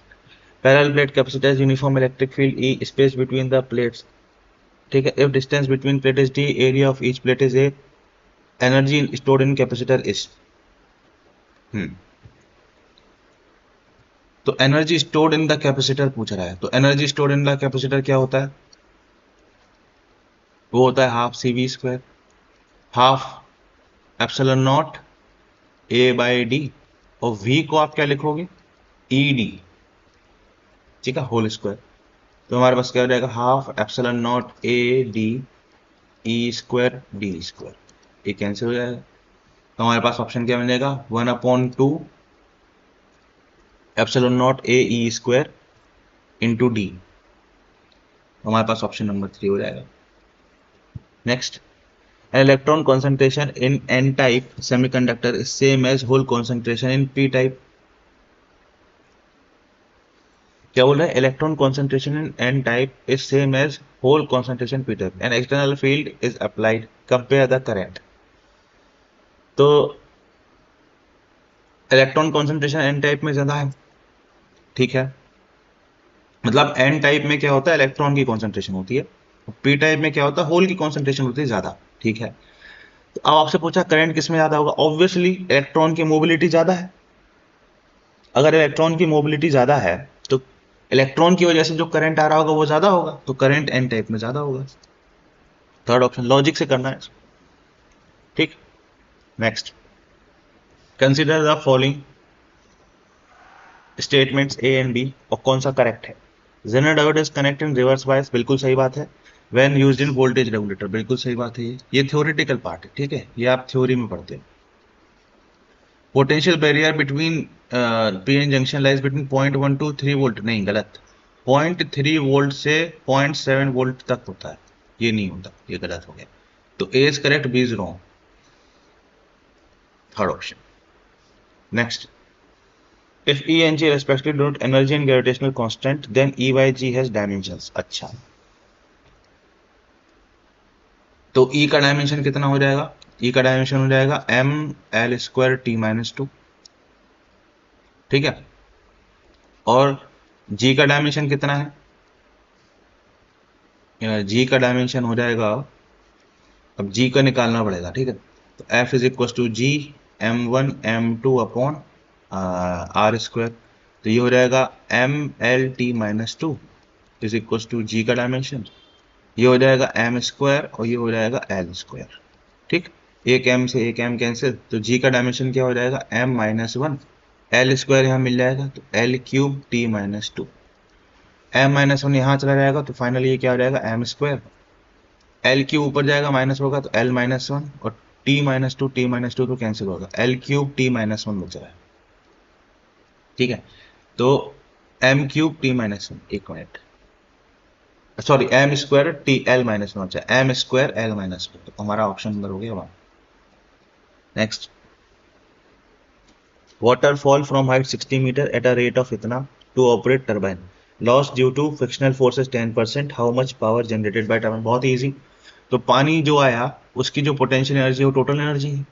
parallel plate capacitor uniform electric field E space between the plates. ठीक है, if distance between plate is D, area of each plate is A, energy stored in capacitor is. तो energy stored in the capacitor पूछ रहा है, तो energy stored in the capacitor क्या होता है, वो होता है half C V square, half epsilon naught A by D, और वी को आप क्या लिखोगे ई डी। ठीक है, होल स्क्वायर। तो हमारे पास क्या हो जाएगा half epsilon naught A D E square D square, ये कैंसिल हो जाएगा। तो हमारे पास ऑप्शन क्या मिलेगा 1/2 एप्सिलॉन नॉट ए ई स्क्वायर इंटू डी, हमारे पास ऑप्शन नंबर 3 हो जाएगा। Next, an electron concentration in n type semiconductor is same as hole concentration in p type। क्या बोल रहा है, electron concentration in n type is same as hole concentration p type, an external field is applied, compare the current। तो electron concentration N type में ज्यादा है, ठीक है, मतलब एन टाइप में क्या होता है इलेक्ट्रॉन की कॉन्सेंट्रेशन होती है, पी टाइप में क्या होता है होल की कॉन्सेंट्रेशन होती है ज्यादा। ठीक है, तो अब आपसे पूछा करंट किस में ज्यादा होगा, ऑब्वियसली इलेक्ट्रॉन की मोबिलिटी ज्यादा है। अगर इलेक्ट्रॉन की मोबिलिटी ज्यादा है तो इलेक्ट्रॉन की वजह से जो करंट आ रहा होगा वो ज्यादा होगा, तो करंट एन टाइप में ज्यादा होगा। थर्ड ऑप्शन, लॉजिक से करना है। ठीक, next, consider the following statements A and B और कौन सा करेक्ट है। Zener diode is connect in reverse bias, बिल्कुल सही बात है। When used in voltage regulator, बिल्कुल सही बात है, ये थ्योरेटिकल पार्ट है, ठीक है, ये आप थ्योरी में पढ़ते हैं। Potential barrier between PN junction lies between 0.1 to 3 volt, नहीं गलत, 0.3 वोल्ट से 0.7 वोल्ट तक होता है, ये नहीं होता, ये गलत हो गया। तो A is correct, B is wrong, third option. Next, if E and G respectively denote energy and gravitational constant, then E by G has dimensions। अच्छा, तो E का डायमेंशन कितना हो जाएगा, E का डायमेंशन हो जाएगा m l square t minus 2। ठीक है, और G का डायमेंशन कितना है, G का डायमेंशन हो जाएगा, अब G का निकालना पड़ेगा, ठीक है, तो F is equal to G m1 m2 upon R square, तो ये हो जाएगा M L T minus 2 is equal to G का डायमेंशन, ये हो जाएगा एम स्क्वायर और ये हो जाएगा एल स्क्वायर। ठीक, एक एम से एक एम कैंसिल, तो जी का डायमेंशन क्या हो जाएगा m-1, एल स्क्वायर यहाँ मिल जाएगा, तो L cube T minus 2। M minus one यहाँ चला जाएगा तो फाइनली ये क्या हो जाएगा, एम स्क्वायर। एल क्यूब ऊपर जाएगा माइनस होगा तो एल माइनस वन, और टी माइनस टू तो कैंसिल होगा, L cube T minus one बच रहा है। ठीक है, तो M cube T minus one, एक minute, sorry M square T L minus one, अच्छा M square L minus one, तो हमारा ऑप्शन नंबर हो गया वहां। Next, water fall from height 60 metre at a rate of इतना to operate turbine, loss due to frictional forces 10%, how much power generated by turbine. बहुत easy, तो पानी जो आया उसकी जो पोटेंशियल एनर्जी है वो टोटल एनर्जी है,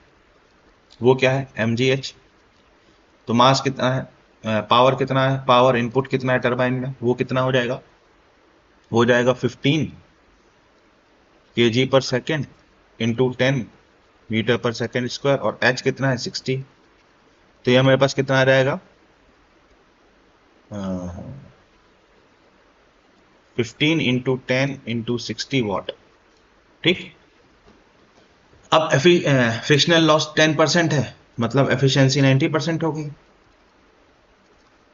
वो क्या है, mgh। तो मास कितना है, पावर कितना है, पावर इनपुट कितना है टरबाइन में, वो कितना हो जाएगा, हो जाएगा 15 kg पर सेकेंड इंटू 10 मीटर पर सेकेंड स्क्वायर, और h कितना है 60। तो ये हमारे पास कितना आ जाएगा, 15 इंटू 10 इंटू 60 वाट। ठीक, अब फ्रिक्शनल लॉस 10% है, मतलब एफिशिएंसी 90% होगी,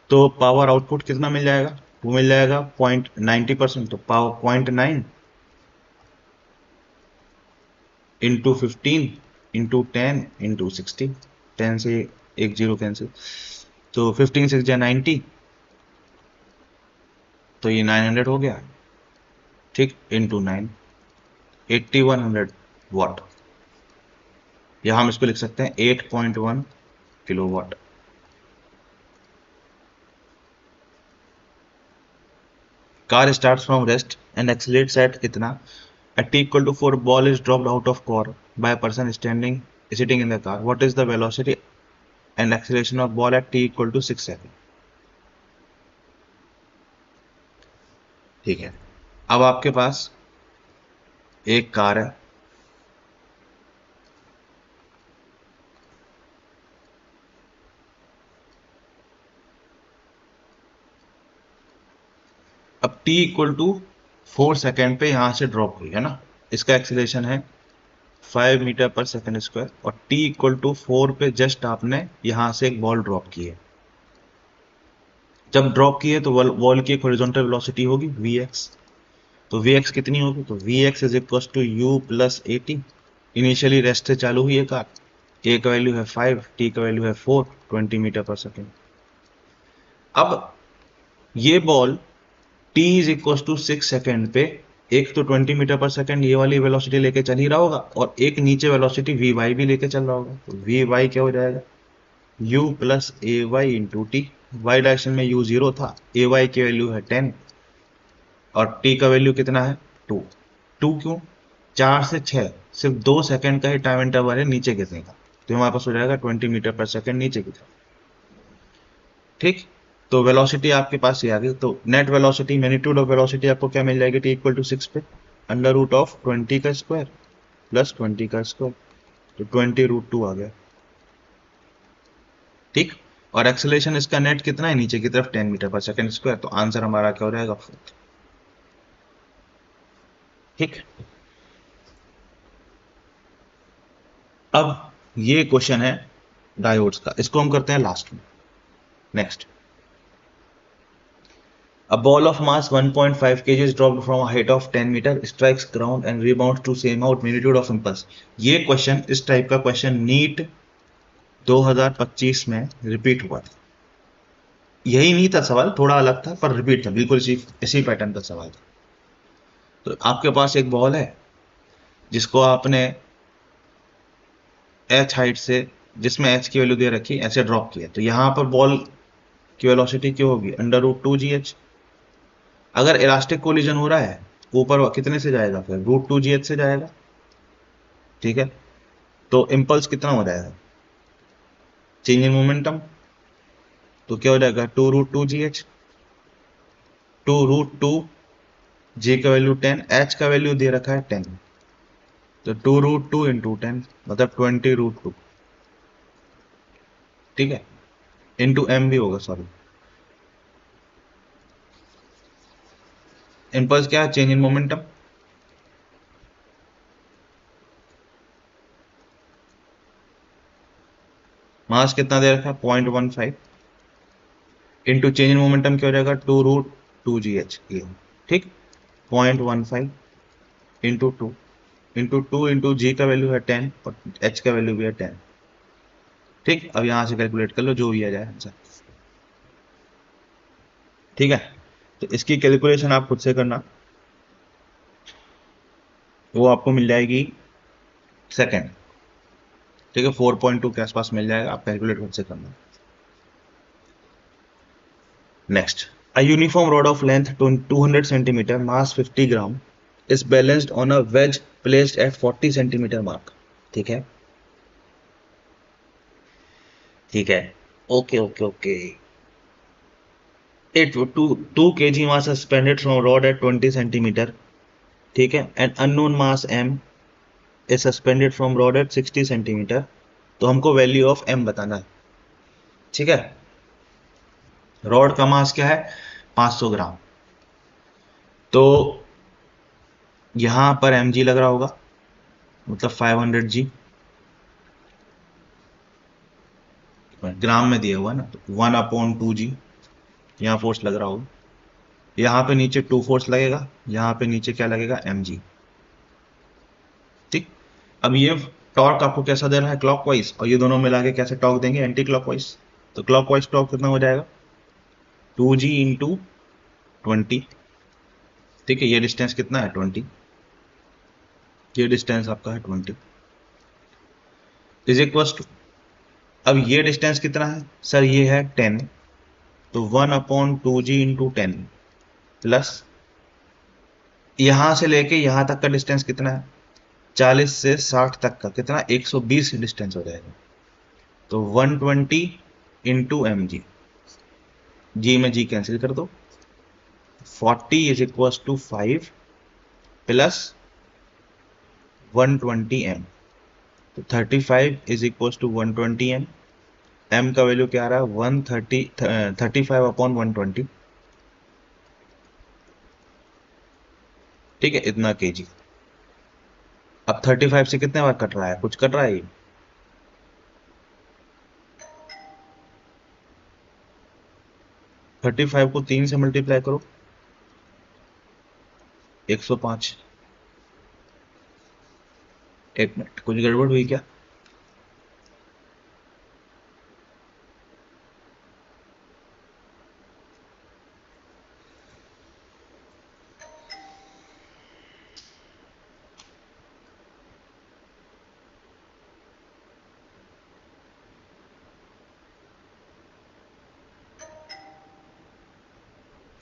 तो पावर आउटपुट कितना मिल जाएगा, वो मिल जाएगा 0.90%, तो पावर 0.9 इंटू 15 इंटू 10 इंटू 60, 10 से एक जीरो कैंसिल, तो 15 6 जा 90, तो ये 900 हो गया। ठीक, इंटू 9, 8100 वाट, या हम इसको लिख सकते हैं 8.1 kilo watt. Car start from rest and accelerates at इतना, at t equal to 4 ball is dropped out of car by a person sitting in the car, what is the velocity and acceleration of ball at t equal to 6 seconds। ठीक है, अब आपके पास एक car है, अब t equal to 4 second पे यहां से ड्रॉप हुई है ना, इसका एक्सीलरेशन है 5 मीटर पर सेकेंड स्क्वायर, और t इक्वल टू 4 पे जस्ट आपने यहां से एक बॉल ड्रॉप की है। जब ड्रॉप की है तो बॉल की एक हॉरिजॉन्टल वेलोसिटी होगी vx, तो vx कितनी होगी, तो vx is equal to u plus A T. Initially rest से चालू हुई है कार, a का वैल्यू है 5, t का वैल्यू है 4, 20 मीटर पर सेकेंड। अब ये ball t is equal to 6 second पे एक तो 20 मीटर पर सेकेंड ये वाली वेलोसिटी लेके चल ही रहा होगा, और एक नीचे वेलोसिटी vy भी लेके चल रहा होगा, तो vy क्या हो जाएगा, u plus A Y into T, Y direction में u 0 था, ए वाई की वैल्यू है 10, और t का वैल्यू कितना है 2। 2 क्यों, 4 से 6 सिर्फ 2 सेकेंड का ही टाइम इंटरवल है नीचे गिरने का, तो हमारे पास हो जाएगा 20 मीटर पर सेकेंड नीचे की तरफ। ठीक, तो वेलोसिटी आपके पास ये आ गई, तो net velocity magnitude of velocity आपको क्या मिल जाएगी, टी इक्वल टू 6 पे अंडर रूट ऑफ 20 का स्क्वायर प्लस 20 का स्क्वायर, तो 20 रूट 2 आ गया। ठीक, और एक्सेलरेशन इसका नेट कितना है नीचे की तरफ 10 मीटर पर सेकेंड स्क्वायर, तो आंसर हमारा क्या हो जाएगा 4। ठीक, अब ये क्वेश्चन है डायोड्स का, इसको हम करते हैं लास्ट में। Next, a ball of mass 1.5 kg is dropped from a height of 10 meter, strikes ground and rebounds to same out magnitude of impulse। ये क्वेश्चन, इस टाइप का क्वेश्चन नीट 2025 में रिपीट हुआ था। यही नहीं था सवाल, थोड़ा अलग था पर रिपीट था, बिल्कुल इसी पैटर्न का सवाल था। तो आपके पास एक बॉल है जिसको आपने h हाइट से, जिसमें h की वैल्यू दे रखी, ऐसे ड्रॉप किया, तो यहां पर बॉल की वेलोसिटी क्या होगी, अंडर रूट 2gh। अगर इलास्टिक कोलिजन हो रहा है ऊपर कितने से जाएगा, फिर रूट 2gh से जाएगा। ठीक है, तो इम्पल्स कितना हो जाएगा, चेंज इन मोमेंटम, तो क्या हो जाएगा 2 रूट 2gh, 2 रूट 2, g का वैल्यू 10, h का वैल्यू दे रखा है 10, तो 2 रूट 2 इंटू 10 मतलब 20 रूट 2। ठीक है, इंटू m भी होगा, सॉरी इम्पल्स क्या है, चेंज इन मोमेंटम, मास कितना दे रखा है 0.15, इंटू चेंज इन मोमेंटम क्या हो जाएगा 2 रूट 2GH ये, ठीक। 0.15 इंटू 2 इंटू G का वैल्यू है 10 और H का वैल्यू भी है 10, ठीक। अब यहां से कैलकुलेट कर लो जो भी आ जाए आंसर, ठीक है। तो इसकी कैलकुलेशन आप खुद से करना, वो आपको मिल जाएगी सेकेंड, ठीक है। 4.2 के आसपास मिल जाएगा, आप कैलकुलेट खुद से करना। Next, a uniform rod of length 200 centimeter, mass 50 gram, is balanced on a wedge placed at 40 centimeter mark, ठीक है, ठीक है। Okay okay okay. It 2 kg mass suspended from rod at 20 centimeter, ठीक है, and unknown mass m is suspended from rod at 60 centimeter। तो हमको value of m बताना है, ठीक है। रॉड का मास क्या है, 500 ग्राम। तो यहां पर mg लग रहा होगा, मतलब 500 g, ग्राम में दिया हुआ ना, तो 1/2g यहाँ फोर्स लग रहा होगा। यहाँ पे नीचे 2 फोर्स लगेगा, यहाँ पे नीचे क्या लगेगा, mg, ठीक। अब ये टॉर्क आपको कैसा दे रहा है, क्लॉकवाइज, और ये दोनों मिला के कैसे टॉर्क देंगे, एंटी क्लॉकवाइज। तो क्लॉकवाइज टॉर्क कितना हो जाएगा, 2g इंटू 20, ठीक है। ये डिस्टेंस कितना है, 20, ये डिस्टेंस आपका है 20 इज इक्वल टू, अब ये डिस्टेंस कितना है सर, ये है 10, तो 1/2g इंटू 10 प्लस यहां से लेके यहां तक का डिस्टेंस कितना है, 40 से 60 तक का कितना, 120 डिस्टेंस हो जाएगा। तो 120 इंटू एम जी में जी कैंसिल कर दो, 40 is equal to 5 plus 120 m, तो 35 is equal to 120 m. M का वैल्यू क्या आ रहा है, 35/120, ठीक है, इतना केजी। अब 35 से कितने बार कट रहा है, कुछ कट रहा है ये, थर्टी फाइव को 3 से मल्टीप्लाई करो, 105। एक मिनट, कुछ गड़बड़ हुई क्या,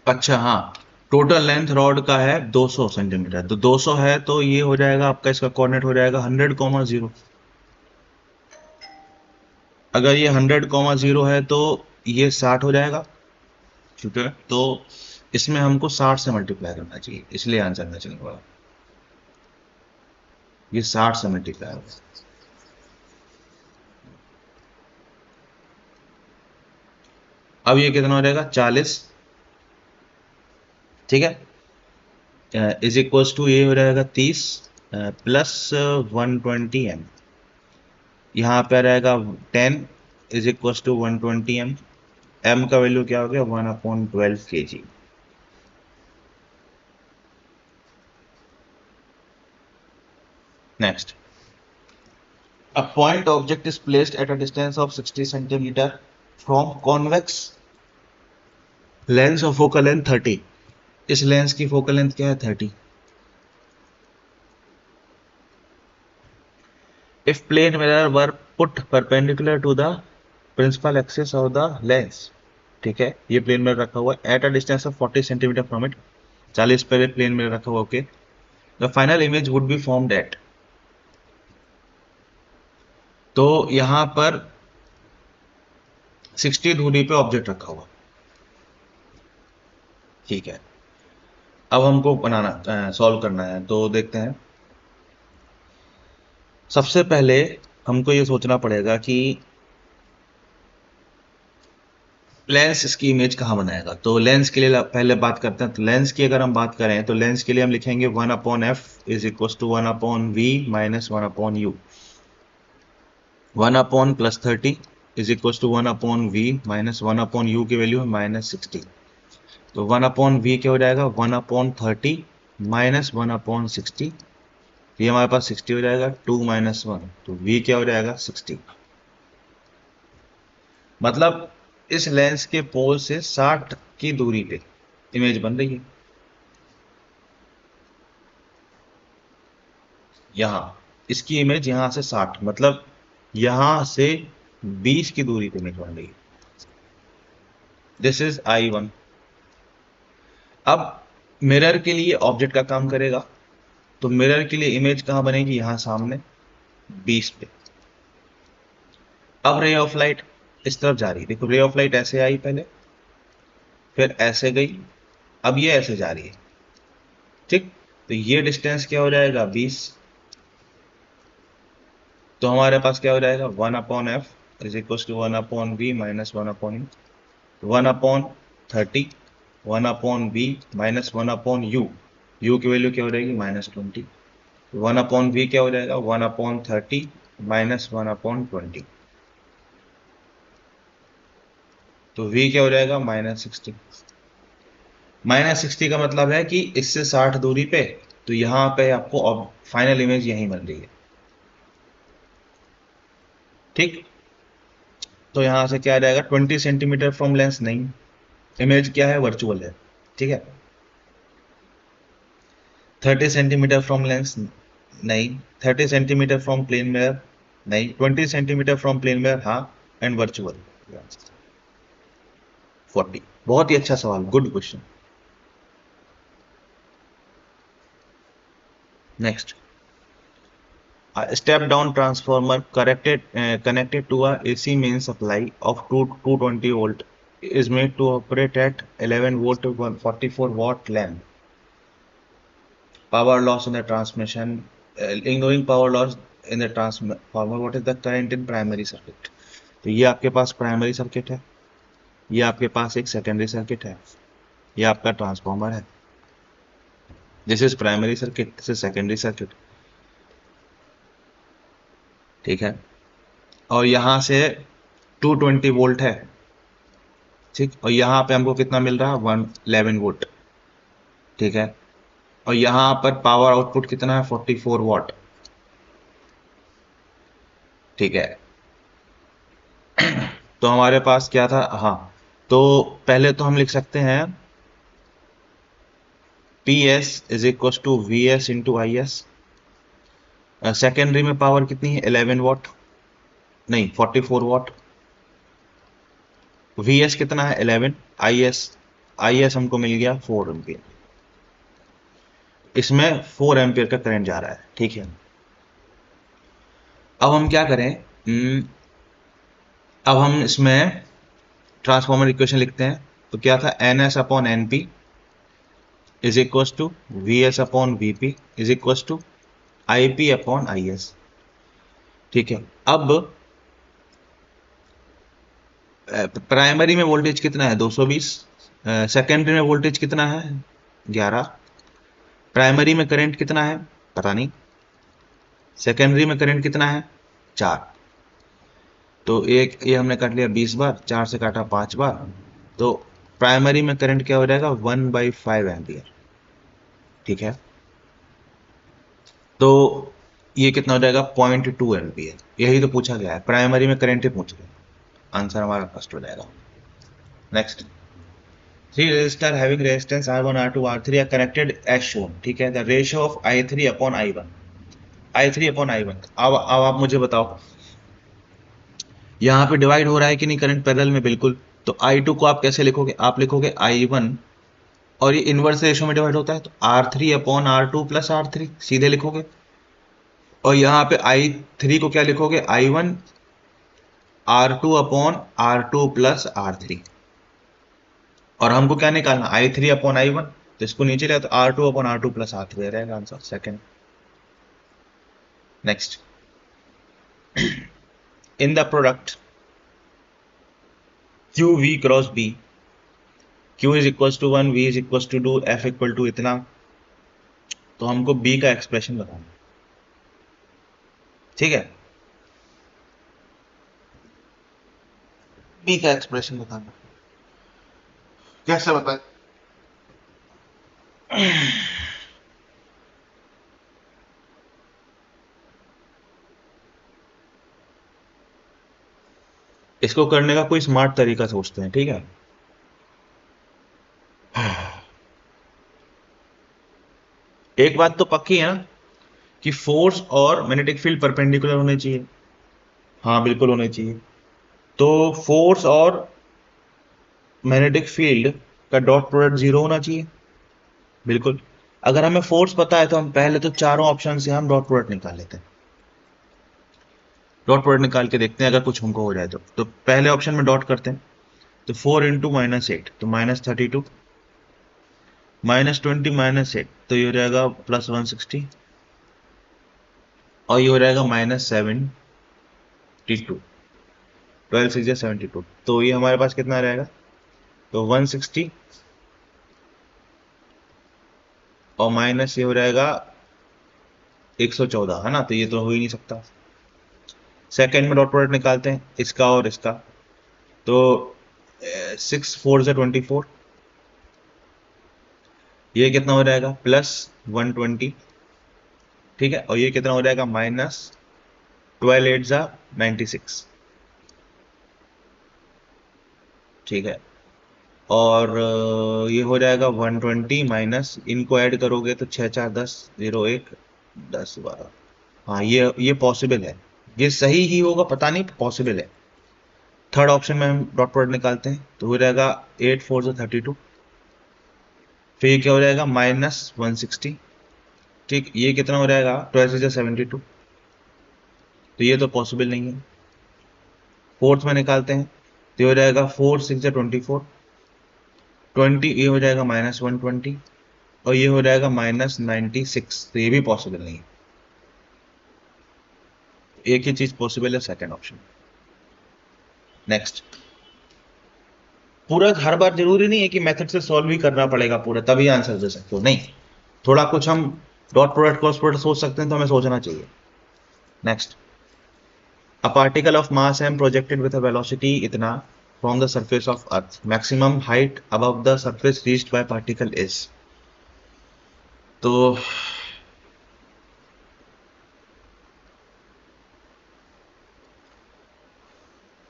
अच्छा हाँ, टोटल लेंथ रॉड का है 200 सेंटीमीटर, तो 200 है तो ये हो जाएगा आपका, इसका कोऑर्डिनेट हो जाएगा 100,0। अगर ये 100,0 है तो ये 60 हो जाएगा, ठीक है। तो इसमें हमको 60 से मल्टीप्लाई करना चाहिए, इसलिए आंसर में चलने वाला, ये 60 से मल्टीप्लाई होगा। अब ये कितना हो जाएगा, 40, ठीक है, इज इक्वल टू ये हो जाएगा 30 प्लस 120 एम, यहाँ पे आ जाएगा 10 is equal to 120 m. M का वैल्यू क्या हो गया, 1/12 kg। Next, a point object is placed at a distance of 60 centimeter from convex lens of focal length 30। इस लेंस की फोकल लेंथ क्या है, 30। if plane mirror were put perpendicular to the principal axis of the lens, ठीक है, ये plane mirror रखा हुआ है at a distance of 40 centimetre from it, 40 पे प्लेन मिरर रखा हुआ, okay. The final image would be formed at, तो यहां पर 60 दूरी पे ऑब्जेक्ट रखा हुआ, ठीक है। अब हमको बनाना सॉल्व करना है, तो देखते हैं। सबसे पहले हमको ये सोचना पड़ेगा कि लेंस इसकी इमेज कहाँ बनाएगा। तो लेंस के लिए पहले बात करते हैं। तो लेंस की अगर हम बात करें तो लेंस के लिए हम लिखेंगे 1/f is equal to 1/v minus 1/u। 1/+ 30 is equal to 1/v minus 1/u की वैल्यू है -60। तो 1/v क्या हो जाएगा, 1/30 माइनस 1/60, ये हमारे पास 60 हो जाएगा, 2 माइनस 1, तो v क्या हो जाएगा 60। मतलब इस लेंस के पोल से 60 की दूरी पे इमेज बन रही है। यहां इसकी इमेज यहां से 60, मतलब यहां से 20 की दूरी पे इमेज बन रही है। This is I1। अब मिरर के लिए ऑब्जेक्ट का काम करेगा, तो मिरर के लिए इमेज कहां बनेगी, यहां सामने 20 पे। अब रे ऑफ लाइट इस तरफ जा रही है, देखो रे ऑफ लाइट ऐसे आई पहले, फिर ऐसे गई, अब ये ऐसे जा रही है, ठीक। तो ये डिस्टेंस क्या हो जाएगा 20, तो हमारे पास क्या हो जाएगा 1/f is equal to 1/v minus 1/u, 1/30, 1/v minus 1/u, u की वैल्यू क्या हो जाएगी -20, 1/v क्या हो जाएगा 1/30 माइनस 1/20, तो v क्या हो जाएगा -60। -60 का मतलब है कि इससे 60 दूरी पे, तो यहां पे आपको फाइनल इमेज यहीं बन रही है, ठीक। तो यहां से क्या आ जाएगा 20 सेंटीमीटर फ्रॉम लेंस, नहीं, इमेज क्या है वर्चुअल है, ठीक है। 30 सेंटीमीटर फ्रॉम लेंस, नहीं। 30 सेंटीमीटर फ्रॉम प्लेन मिरर, नहीं। 20 सेंटीमीटर फ्रॉम प्लेन मिरर, हाँ, एंड वर्चुअल 40। बहुत ही अच्छा सवाल, good question. Next, step down transformer connected to a AC main supply of 220 volt is made to operate at 11 volt to 44 watt lamp. Power loss in the transmission, ignoring power loss in the transformer, what is the current in primary circuit? तो ये आपके पास primary circuit है, ये आपके पास एक secondary circuit है, ये आपका ट्रांसफॉर्मर है। This is primary circuit, this is secondary circuit, ठीक है। और यहां से 220 वोल्ट है, ठीक। और यहां पे हमको कितना मिल रहा है 111 वोल्ट, ठीक है। और यहां पर पावर आउटपुट कितना है 44 वॉट, ठीक है। तो हमारे पास क्या था, हाँ, तो पहले तो हम लिख सकते हैं PS is equal to VS into IS। Secondary में पावर कितनी है 11 वॉट, नहीं 44 वॉट। VS कितना है 11, IS हमको मिल गया 4 एम्पियर, इसमें 4 एम्पियर का करंट जा रहा है, ठीक है। अब हम क्या करें, अब हम इसमें ट्रांसफॉर्मर इक्वेशन लिखते हैं। तो क्या था NS/NP is equal to VS/VP is equal to IP/IS, ठीक है। अब प्राइमरी में वोल्टेज कितना है 220, सेकेंडरी में वोल्टेज कितना है 11, प्राइमरी में करंट कितना है पता नहीं, सेकेंडरी में करंट कितना है 4। तो एक ये हमने काट लिया 20 बार, 4 से काटा 5 बार, तो प्राइमरी में करंट क्या हो जाएगा 1/5 एम्पियर, ठीक है। तो ये कितना हो जाएगा 0.2 एम्पियर, यही तो पूछा गया है, प्राइमरी में करंट ही पूछ रहे हैं, आंसर हमारा फर्स्ट हो जाएगा। Next, three resistor having resistance R1 R2 R3 are connected as shown, ठीक है। The ratio of I3/I1, I3/I1। अब आप मुझे बताओ यहाँ पे डिवाइड हो रहा है कि नहीं करंट पैरेलल में, बिल्कुल। तो I2 को आप कैसे लिखोगे, आप लिखोगे I1, और ये इनवर्स रेशियो में डिवाइड होता है, तो R3/R2 प्लस R3 सीधे लिखोगे। और यहाँ पे I3 को क्या लिखोगे I1 R2/R2 प्लस R3। और हमको क्या निकालना I3/I1, तो इसको नीचे ले तो R2/R2 प्लस R3 रहेगा answer second. Next, in the product QV cross B, Q is equal to 1, V is equal to 2, F equal to इतना, तो हमको B का एक्सप्रेशन बताना, ठीक है। B का एक्सप्रेशन बताना कैसे बताए, इसको करने का कोई स्मार्ट तरीका सोचते हैं, ठीक है। एक बात तो पक्की है ना कि फोर्स और मैग्नेटिक फील्ड परपेंडिकुलर होने चाहिए। हाँ बिल्कुल होने चाहिए। तो फोर्स और मैग्नेटिक फील्ड का डॉट प्रोडक्ट जीरो होना चाहिए, बिल्कुल। अगर हमें फोर्स पता है तो हम पहले तो चारों ऑप्शन से हम डॉट प्रोडक्ट निकाल लेते हैं। डॉट प्रोडक्ट निकाल के देखते हैं अगर कुछ हमको हो जाए तो पहले ऑप्शन में डॉट करते हैं। तो 4 इंटू -8 तो -32, -20 -8 तो ये हो जाएगा +160, और ये हो जाएगा -72, 12 6 72। तो ये हमारे पास कितना रहेगा, तो 160 और माइनस ये हो जाएगा 114, है ना। तो ये तो हो ही नहीं सकता। सेकेंड में डॉट प्रोडक्ट निकालते हैं इसका और इसका। तो 6 4 से 24, ये कितना हो जाएगा +120, ठीक है। और ये कितना हो जाएगा -12 8 जा 96, ठीक है। और ये हो जाएगा 120 माइनस, इनको ऐड करोगे तो 6 4 10 0 1 10 12। हाँ ये पॉसिबल है, ये सही ही होगा पता नहीं, पॉसिबल है। थर्ड ऑप्शन में हम डॉट प्रोडक्ट निकालते हैं तो हो जाएगा 8 4 से 32, फिर ये क्या हो जाएगा -160, ठीक। ये कितना हो जाएगा 12 से 72, तो ये तो पॉसिबल नहीं है। फोर्थ में निकालते हैं तो ये हो जाएगा 4 6 से 24, 20 ये हो जाएगा -120, और ये हो जाएगा -96, तो ये भी पॉसिबल नहीं है। एक ही चीज पॉसिबल है, सेकंड ऑप्शन। नेक्स्ट। पूरा हर बार जरूरी नहीं है कि मेथड से सॉल्व ही करना पड़ेगा पूरा तभी आंसर दे सकते हो, नहीं। थोड़ा कुछ हम डॉट प्रोडक्ट क्रॉस प्रोडक्ट सोच सकते हैं, तो हमें सोचना चाहिए। Next. A particle of mass M projected with a velocity इतना from the surface of earth, maximum height above the surface reached by particle is. तो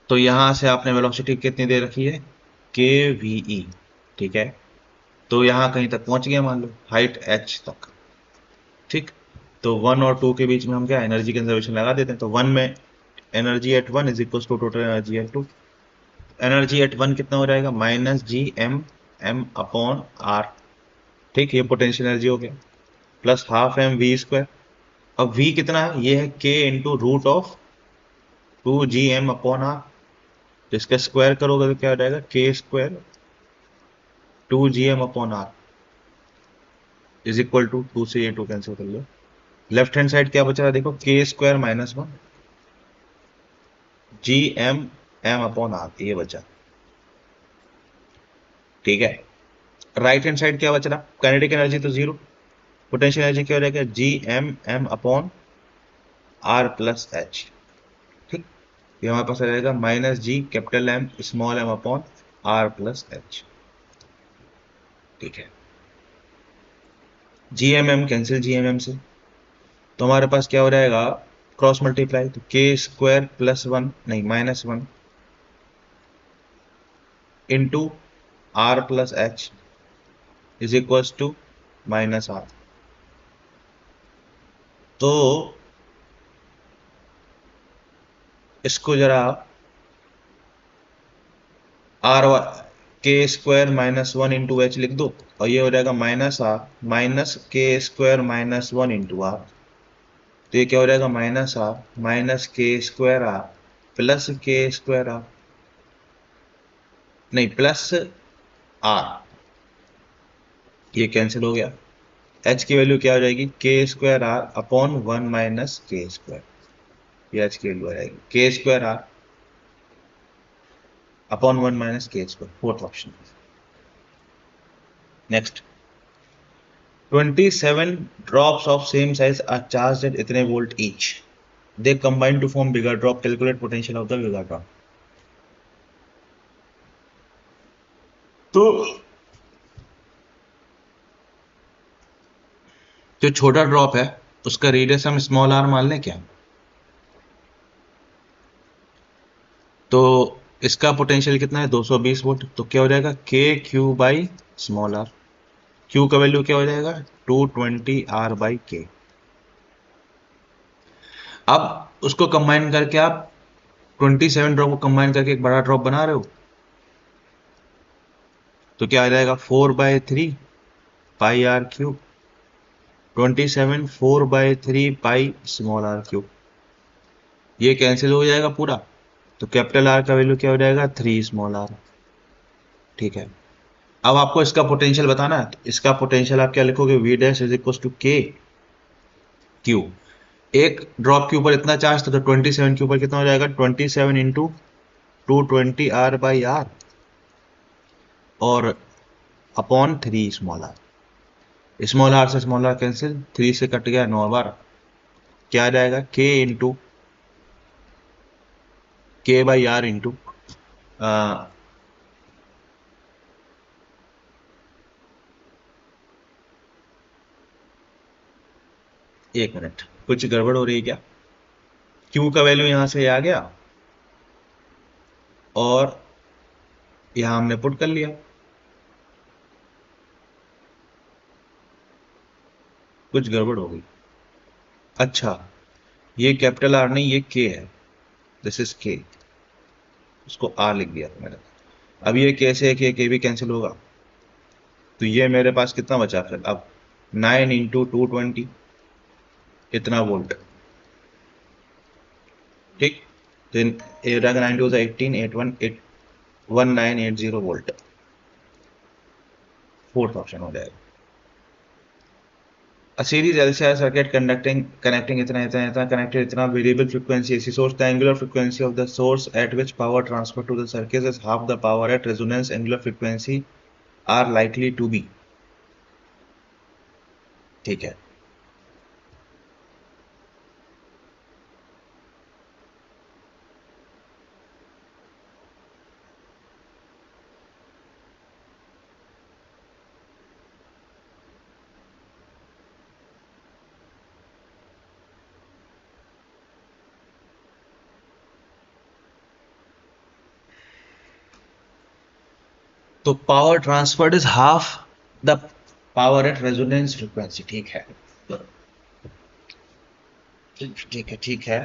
यहां से आपने वेलोसिटी कितनी दे रखी है, के वी ई, ठीक है। तो यहां कहीं तक पहुंच गया, मान लो हाइट h तक, ठीक। तो 1 और 2 के बीच में हम क्या एनर्जी कंजर्वेशन लगा देते हैं। तो 1 में energy at 1 is equal to total energy at 2। Energy at 1 कितना हो जाएगा -G m m/r, ठीक। ये पोटेंशियल एनर्जी हो गया, प्लस ½ mv²। अब v कितना है, ये है k into root of 2Gm/r। तो इसका स्क्वायर करोगे तो क्या हो जाएगा k² 2Gm/r is equal to 2 से ये 2 कैंसिल कर लो। लेफ्ट हैंड साइड क्या बचा है देखो, k² -1 Gm m/r ये बचा, ठीक है। राइट हैंड साइड क्या बच रहा, काइनेटिक एनर्जी तो जीरो, पोटेंशियल एनर्जी क्या हो जाएगा Gm m/r+h, ठीक। ये हमारे पास आ जाएगा -G M/r+h, ठीक है। Gmm कैंसिल Gmm से, तो हमारे पास क्या हो जाएगा क्रॉस मल्टीप्लाई, तो k² +1 नहीं -1 into r+h is equal to -r। तो इसको जरा k² -1 इंटू एच लिख दो, और ये हो जाएगा -r -k² -1 इंटू r। तो ये क्या हो जाएगा -r -k² प्लस k², नहीं प्लस r, ये कैंसिल हो गया। h की वैल्यू क्या हो जाएगी k²r/1 - k², ये h की वैल्यू आ जाएगी k²r/1 - k², fourth option. Next. 27 drops of same size are charged at इतने volt each. They combine to form bigger drop. Calculate potential of the bigger drop. तो जो छोटा ड्रॉप है उसका radius हम स्मॉल आर मान लें क्या? तो इसका पोटेंशियल कितना है? 220 वोल्ट। तो क्या हो जाएगा? K q by small r. Q का वैल्यू क्या हो जाएगा? 220 आर बाई के। अब उसको कंबाइन करके आप 27 ड्रॉप को कंबाइन करके एक बड़ा ड्रॉप बना रहे हो, तो क्या आ जाएगा? 4/3 pi R cube. 27 4/3 pi small R cube. ये कैंसिल हो जाएगा पूरा, तो कैपिटल आर का वैल्यू क्या हो जाएगा? 3 स्मॉल आर। ठीक है। अब आपको इसका पोटेंशियल बताना है, तो इसका पोटेंशियल आप क्या लिखोगे? V dash is equal to k q. एक ड्रॉप के ऊपर इतना चार्ज था, तो 27 के ऊपर कितना हो जाएगा? 27 इंटू 220 आर बाई आर और upon 3 small r. Small r से स्मॉल आर कैंसिल, 3 से कट गया 9 बार। क्या आ जाएगा? के इंटू के बाई आर इंटू एक मिनट, कुछ गड़बड़ हो रही है क्या? क्यू का वैल्यू यहां से आ गया और यहां हमने पुट कर लिया। कुछ गड़बड़ हो गई। अच्छा, ये कैपिटल आर नहीं, ये के है। दिस इज के। उसको आर लिख दिया था मैंने। अब ये कैसे है? के भी कैंसिल होगा, तो ये मेरे पास कितना बचा फिर अब? 9 इंटू 220, इतना वोल्ट। ठीक। Then 9 to 18, 1980 volt. Fourth option हो जाएगा। A series LCR circuit connecting इतना connected इतना variable frequency AC source. The angular frequency of the source at which power transfer to the circuit is half the power at resonance angular frequency are likely to be. ठीक है। तो power transferred is half the power at resonance frequency. ठीक है, ठीक है, ठीक है।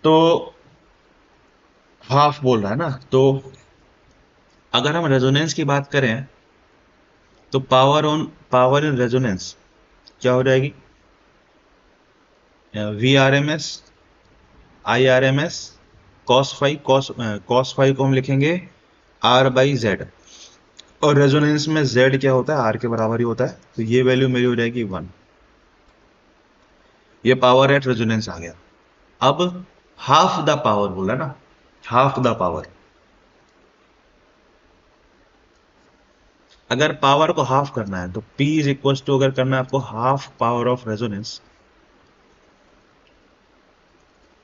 तो हाफ बोल रहा है ना, तो अगर हम रेजोनेंस की बात करें तो पावर इन रेजोनेंस क्या हो जाएगी? V r m s I r m s cos five को हम लिखेंगे आर बाई जेड। और रेजोनेंस में जेड क्या होता है? आर के बराबर ही होता है, तो ये वैल्यू मेरी हो जाएगी 1। ये पावर एट रेजोनेंस आ गया। अब हाफ द पावर बोला ना, हाफ द पावर। अगर पावर को हाफ करना है तो P इज इक्वल टू, अगर करना है आपको हाफ पावर ऑफ रेजोनेंस,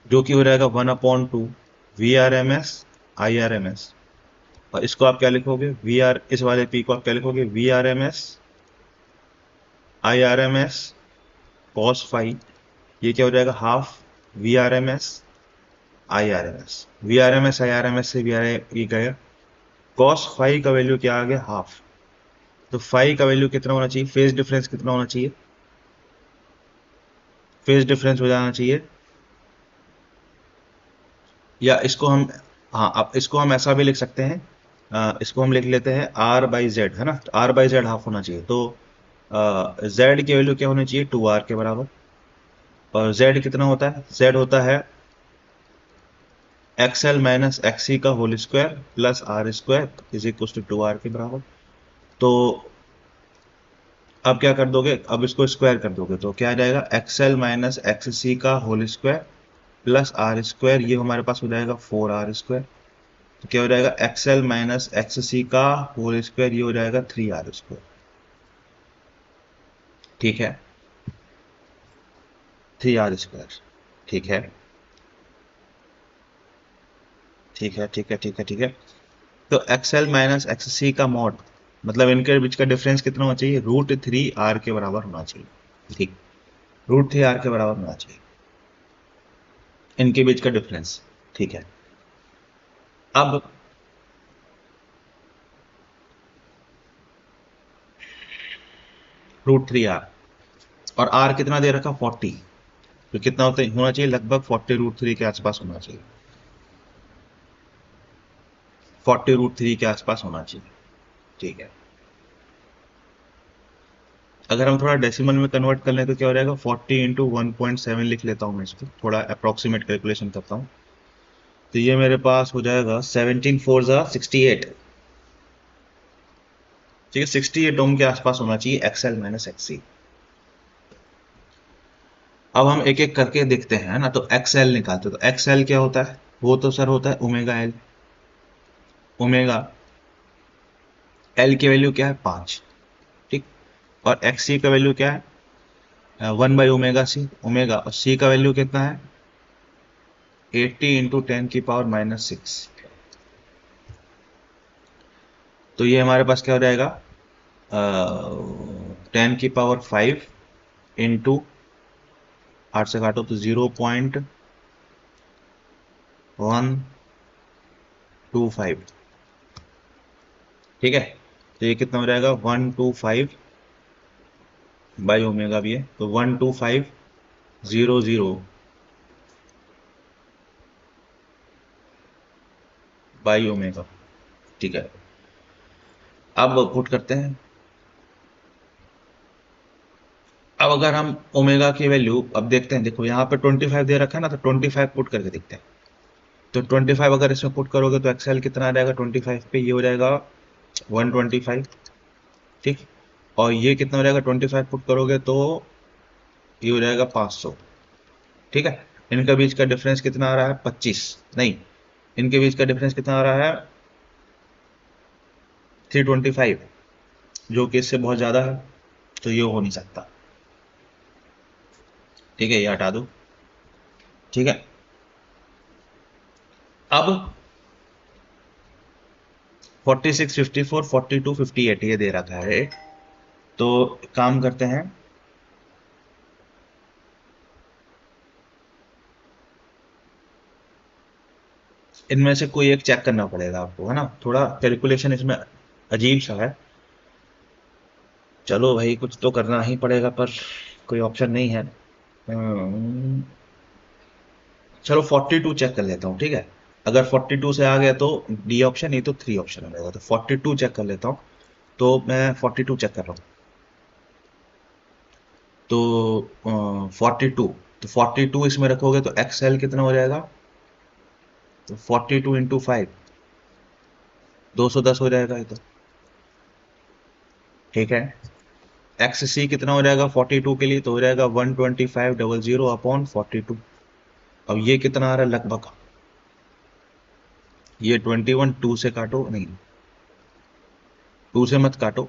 जो कि हो जाएगा 1/2 V r m s I r m s. और इसको आप क्या लिखोगे? वी आर, इस वाले P को आप क्या लिखोगे? V r m s I r m s cos five. ये क्या हो जाएगा? Half V r m s I r m s. V r m s I r m s से वी आर ये गया। कॉस फाइव का value क्या आ गया? हाफ। तो फाइव का वैल्यू कितना होना चाहिए? फेज डिफरेंस कितना होना चाहिए? फेज डिफरेंस हो जाना चाहिए, या इसको हम, हाँ, अब इसको हम ऐसा भी लिख सकते हैं। इसको हम लिख लेते हैं आर बाई जेड, है ना? तो आर बाई जेड हाफ होना चाहिए, तो जेड की वैल्यू क्या होनी चाहिए? 2R के बराबर। और जेड कितना होता है? जेड होता है एक्सएल माइनस एक्सी का whole square plus r square is equal to 2R के बराबर। तो अब क्या कर दोगे? अब इसको स्क्वायर कर दोगे तो क्या आ जाएगा? एक्सएल माइनस एक्स सी का whole square plus r square, ये हमारे पास हो जाएगा 4R स्क्वायर। तो क्या हो जाएगा? एक्सएल माइनस एक्स सी का होल स्क्वायर, ये हो जाएगा 3R स्क्वायर। ठीक है, 3R स्क्वायर। ठीक है, ठीक है ठीक है ठीक है ठीक है। तो XL माइनस XC का मॉड, मतलब इनके बीच का डिफरेंस कितना होना चाहिए, √3 R के बराबर होना चाहिए। ठीक, √3 R के बराबर होना चाहिए इनके बीच का डिफरेंस। ठीक है, अब √3R, और R कितना दे रखा 40, तो कितना होना चाहिए, लगभग 40√3 के आसपास होना चाहिए, 40√3 के आसपास होना चाहिए। ठीक है, अगर हम थोड़ा डेसिमल में कन्वर्ट कर लें तो क्या हो जाएगा, 40 इंटू 1.7 लिख लेता हूँ मैं इसको, थोड़ा अप्रोक्सीमेट कैलकुलेशन करता हूँ। तो ये मेरे पास हो जाएगा 17 4 68। ठीक है, 68 ओम के आसपास होना चाहिए XL माइनस XC। अब हम एक एक करके देखते हैं ना, तो XL निकालते, तो XL क्या होता है, वो तो सर होता है ओमेगा L। ओमेगा L की वैल्यू क्या है 5। ठीक, और XC का वैल्यू क्या है 1/ओमेगा C, ओमेगा, और C का वैल्यू कितना है 80 इंटू 10⁻⁻6। तो ये हमारे पास क्या हो जाएगा 10⁵ इंटू 8 से काटो तो 0.125। ठीक है, तो ये कितना हो जाएगा 125/ओमेगा भी है, तो 12500/ओमेगा। ठीक है, अब पुट करते हैं। अब अगर हम ओमेगा की वैल्यू अब देखते हैं, देखो यहाँ पे 25 दे रखा है ना, तो 25 पुट करके देखते हैं। तो 25 अगर इसमें पुट करोगे तो XL कितना आ जाएगा 25 पे, ये हो जाएगा 125। ठीक, और ये कितना हो जाएगा 25 पुट करोगे तो ये हो जाएगा 500। ठीक है, इनका बीच का डिफरेंस कितना आ रहा है 25, नहीं, इनके बीच का डिफरेंस कितना आ रहा है 325, जो कि इससे बहुत ज़्यादा है, तो ये हो नहीं सकता। ठीक है, ये हटा दो। ठीक है, अब 46 54 42 58 ये दे रखा है, तो काम करते हैं, इनमें से कोई एक चेक करना पड़ेगा आपको, है ना, थोड़ा कैलकुलेशन इसमें अजीब सा है। चलो भाई, कुछ तो करना ही पड़ेगा, पर कोई ऑप्शन नहीं है। चलो 42 चेक कर लेता हूँ। ठीक है, अगर 42 से आ गया तो डी ऑप्शन, नहीं तो 3 ऑप्शन रहेगा, तो 42 चेक कर लेता हूँ। तो मैं 42 चेक कर रहा हूँ, तो 42, तो 42 इसमें रखोगे तो XL कितना हो जाएगा, तो 42 इंटू 5 210 हो जाएगा ये तो। ठीक है, XC कितना हो जाएगा 42 के लिए, तो हो जाएगा 12500/42। अब ये कितना आ रहा है लगभग, ये 21 2 से काटो, नहीं 2 से मत काटो,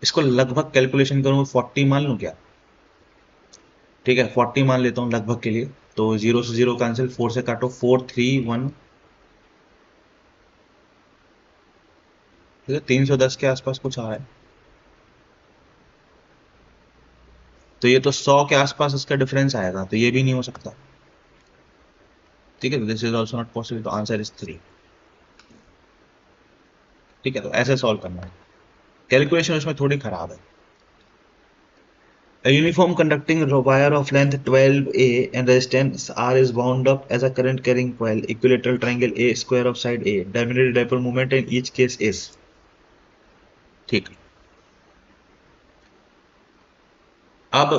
इसको लगभग कैलकुलेशन करूँ 40 मान लूँ क्या, ठीक है 40 मान लेता हूँ लगभग के लिए, तो 0 से 0 कैंसिल, 4 से काटो 431। ठीक है, 310 के आसपास कुछ आ रहा है, तो ये तो 100 के आसपास इसका डिफरेंस आएगा, तो ये भी नहीं हो सकता। ठीक है, this is also not possible, तो आंसर इज 3। ठीक है, तो ऐसे सॉल्व करना है, कैलकुलेशन उसमें थोड़ी खराब है। A uniform conducting wire of length 12A and resistance R is wound up as a current carrying coil. Equilateral triangle A square of side A. Diameter dipole moment in each case is. ठीक, अब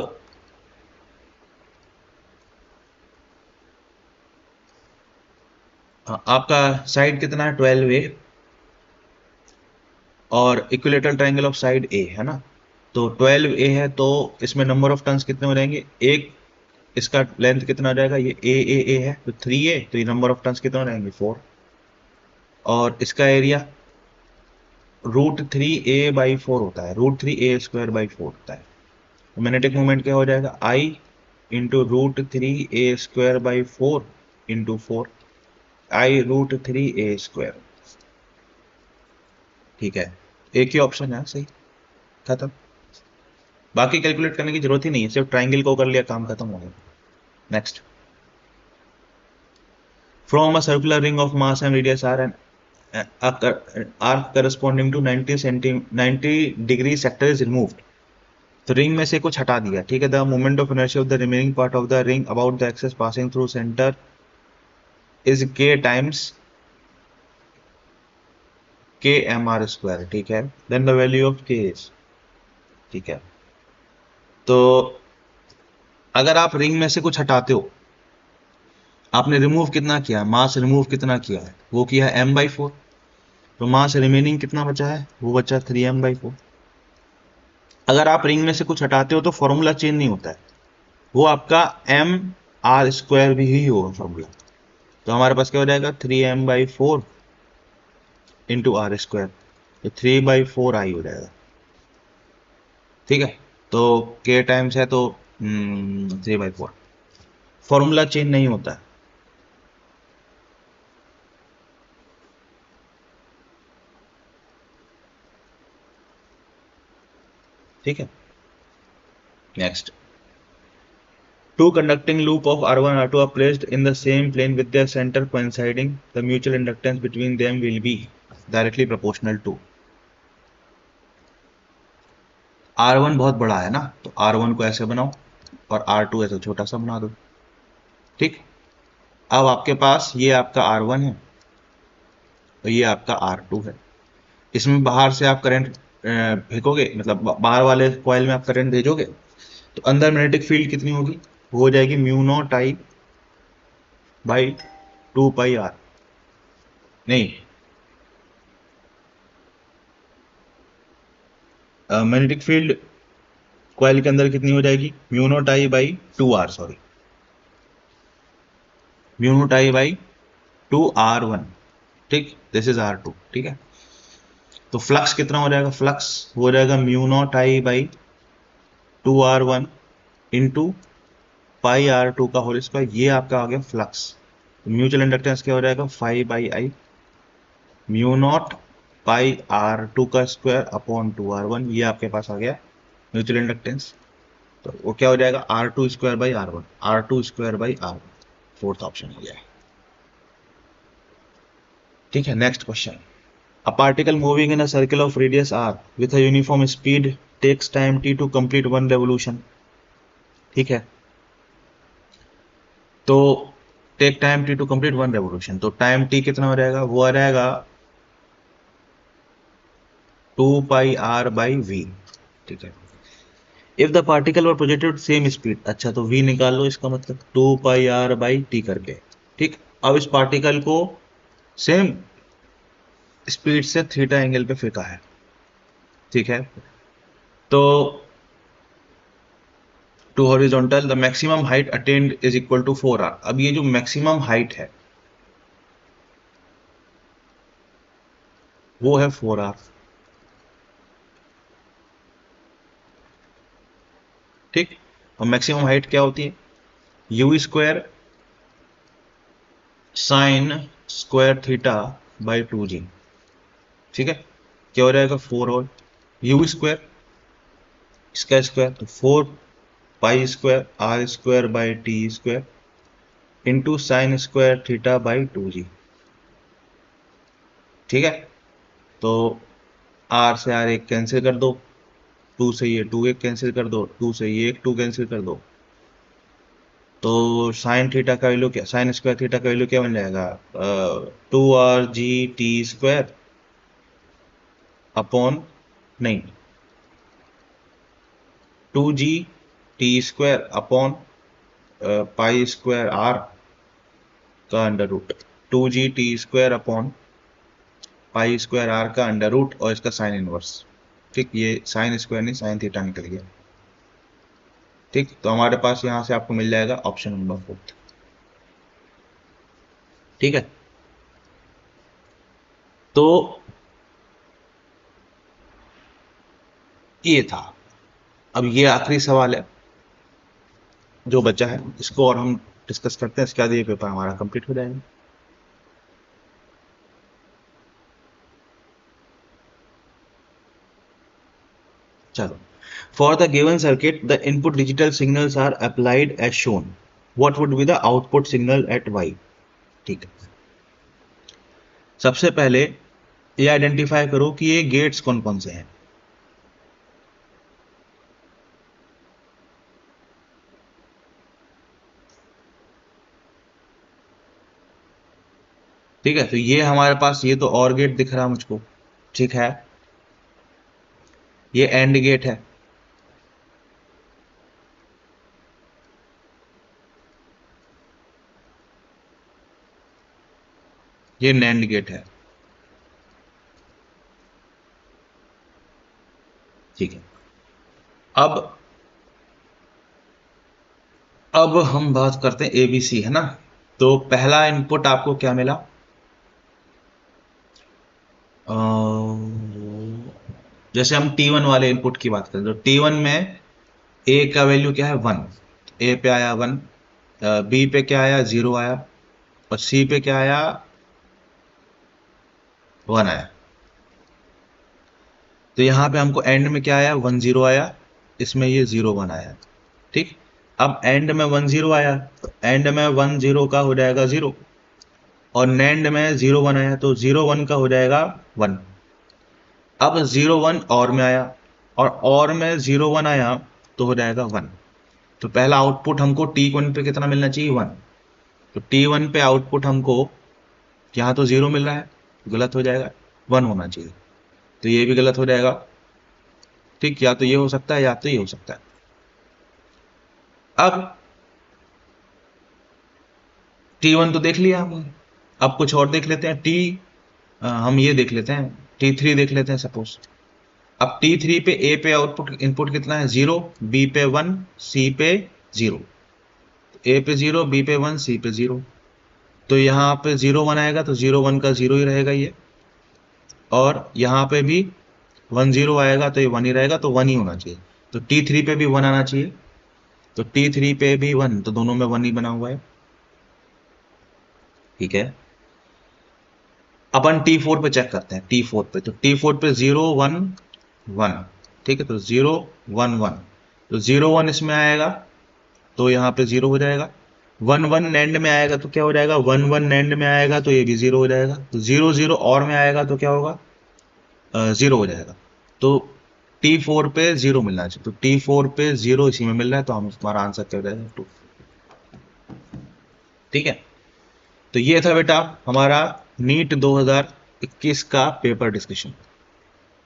आपका side कितना है 12A, और equilateral triangle of side A है ना, तो 12A है, तो इसमें नंबर ऑफ टर्न्स कितने हो जाएंगे, एक इसका लेंथ कितना हो जाएगा, ये ए है तो 3A, तो ये नंबर ऑफ टर्न्स कितने हो जाएंगे 4, और इसका एरिया √3A/4 होता है, √3A² 4 होता है। तो मैग्नेटिक मोमेंट क्या हो जाएगा I into √3A² 4 into 4। i√3a²। ठीक है, एक ही ऑप्शन है सही, खत्म। बाकी कैलकुलेट करने की जरूरत ही नहीं है, सिर्फ ट्राइंगल को कर लिया, काम खत्म हो गया। Next, from a circular ring of mass and radius r and arc corresponding to 90 degree sector is removed। तो रिंग में से कुछ हटा दिया, ठीक है। The moment of inertia of the remaining part of the ring about the axis passing through centre is k times k mr², ठीक है। Then the value of k is, ठीक है। तो अगर आप रिंग में से कुछ हटाते हो, आपने रिमूव कितना किया, मास रिमूव कितना किया है, वो किया है m/4। तो मास रिमेनिंग कितना बचा है, वो बचा 3m/4। अगर आप रिंग में से कुछ हटाते हो तो फॉर्मूला चेंज नहीं होता है, वो आपका mr² भी ही होगा फॉर्मूला। तो हमारे पास क्या हो जाएगा, 3m/4 इंटू r², तो 3/4 i हो जाएगा, ठीक है। तो k टाइम्स है तो 3/4, फॉर्मूला चेंज नहीं होता है। ठीक है, next, two conducting loop of R1 R2 are placed in the same plane with their center coinciding, the mutual inductance between them will be directly proportional to। R1 बहुत बड़ा है ना, तो R1 को ऐसे बनाओ और R2 ऐसे छोटा सा बना दो, ठीक। अब आपके पास ये आपका R1 है और ये आपका R2 है। इसमें बाहर से आप करंट फेंकोगे, मतलब बाहर वाले कॉइल में आप करंट भेजोगे, तो अंदर मैग्नेटिक फील्ड कितनी होगी, वो हो जाएगी μ0I/2πr। नहीं, मैग्नेटिक फील्ड कॉइल के अंदर कितनी हो जाएगी, μ0I/2r, सॉरी, μ0I/2r1, ठीक। दिस इज R2, ठीक है। तो फ्लक्स कितना हो जाएगा, फ्लक्स हो जाएगा μ0I/2r1 इंटू πr2 का होल स्क्वायर, ये आपका आ गया फ्लक्स। म्यूचुअल इंडक्टेंस क्या हो जाएगा, 5/I μ0πr2 का स्क्वायर अपॉन 2r1, ये आपके पास आ गया म्यूचुअल इंडक्टेंस। तो वो क्या हो जाएगा, R2² R1 फोर्थ ऑप्शन हो गया, ठीक है। Next question, a particle moving in a circle of radius r with a uniform speed takes time t to complete 1 revolution, ठीक है। तो take time t to complete 1 revolution, तो time t कितना हो जाएगा, वो आ जाएगा 2πr/v, ठीक है। If the particle were projected same speed, अच्छा तो v निकाल लो, इसका मतलब 2πr/t करके, ठीक। अब इस पार्टिकल को सेम स्पीड से थीटा एंगल पे फेंका है, ठीक है। तो to horizontal the maximum height attained is equal to 4r। अब ये जो मैक्सिमम हाइट है वो है 4r, ठीक। और मैक्सिमम हाइट क्या होती है, u² साइन स्क्वायर θ/2g, ठीक है। क्या हो जाएगा, 4 और u² इसका स्क्वायर, तो 4π² r² into sine square θ/2g, ठीक है। तो r से r एक कैंसिल कर दो, 2 से ये 2 एक कैंसिल कर दो, 2 से ये एक 2 कैंसिल कर दो, तो साइन थीटा का वैल्यू क्या, साइन स्क्वायर थीटा का वैल्यू क्या बन जाएगा, 2rgt² अपॉन, नहीं, 2gt² अपॉन π² r का under root, 2gt² upon π² r का अंडर रूट और इसका साइन इनवर्स, ठीक। ये साइन स्क्वायर नहीं, साइन थीटा निकल गया, ठीक। तो हमारे पास यहां से आपको मिल जाएगा ऑप्शन नंबर 4, ठीक है। तो ये था, अब ये आखिरी सवाल है जो बचा है, इसको और हम डिस्कस करते हैं, इसके बाद ये पेपर हमारा कंप्लीट हो जाएगा। चलो, for the given circuit the input digital signals are applied as shown, what would be the output signal at Y. ठीक है, सबसे पहले ये आइडेंटिफाई करो कि ये गेट्स कौन कौन से हैं। ठीक है, तो ये हमारे पास ये तो और गेट दिख रहा मुझको, ठीक है, ये एंड गेट है, ये नैंड गेट है। ठीक है, अब हम बात करते हैं एबीसी, है ना। तो पहला इनपुट आपको क्या मिला, जैसे हम T1 वाले इनपुट की बात करें तो T1 में ए का वैल्यू क्या है 1, ए पे आया 1, बी पे क्या आया 0 आया, और सी पे क्या आया 1 आया। तो यहाँ पे हमको एंड में क्या आया 1 0 आया, इसमें ये 0 1 आया। ठीक, अब एंड में 1 0 आया, तो एंड में 1 0 का हो जाएगा 0, और नैंड में 0 1 आया तो 0 1 का हो जाएगा 1। अब 0 1 और में आया, और में 0 1 आया तो हो जाएगा 1। तो पहला आउटपुट हमको T1 पे कितना मिलना चाहिए 1, तो T1 पे आउटपुट हमको यहाँ तो 0 मिल रहा है, गलत हो जाएगा, 1 होना चाहिए, तो ये भी गलत हो जाएगा। ठीक, या तो ये हो सकता है या तो ये हो सकता है। अब T1 तो देख लिया हमने, अब कुछ और देख लेते हैं, हम ये देख लेते हैं, T3 देख लेते हैं सपोज। अब T3 पे A पे आउटपुट इनपुट कितना है 0, B पे 1, C पे 0, A पे 0, B पे 1, C पे 0, तो यहाँ पे 0 1 आएगा तो 0 1 का 0 ही रहेगा ये, और यहाँ पे भी 1 0 आएगा तो ये 1 ही रहेगा, तो 1 ही होना चाहिए। तो T3 पे भी 1 आना चाहिए, तो T3 पे भी 1, तो दोनों में 1 ही बना हुआ है। ठीक है, अपन T4 पे चेक करते हैं, T4 पे, तो T4 पे 0 1 1, ठीक है, तो 0 1 1, तो 0 1 इसमें आएगा तो यहाँ पे 0 हो जाएगा, 1 1 नैंड में आएगा तो क्या हो जाएगा 1 1 नैंड में आएगा तो ये भी 0 हो जाएगा, तो 0 0 और में आएगा तो क्या होगा 0 हो जाएगा। तो T4 पे 0 मिलना चाहिए, तो T4 पे 0 इसी में मिल रहा है, तो हम हमारा आंसर क्या हो जाएगा 2। ठीक है, तो ये था बेटा हमारा नीट 2021 का पेपर डिस्कशन।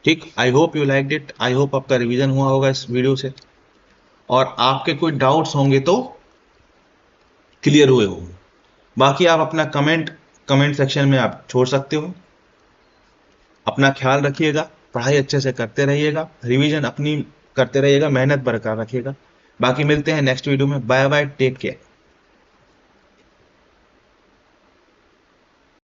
ठीक, I hope you like it, I hope आपका रिवीजन हुआ होगा इस वीडियो से, और आपके कोई डाउट्स होंगे तो क्लियर हुए होंगे। बाकी आप अपना कमेंट सेक्शन में आप छोड़ सकते हो। अपना ख्याल रखिएगा, पढ़ाई अच्छे से करते रहिएगा, रिवीजन अपनी करते रहिएगा, मेहनत बरकरार रखिएगा। बाकी मिलते हैं नेक्स्ट वीडियो में, बाय बाय, टेक केयर।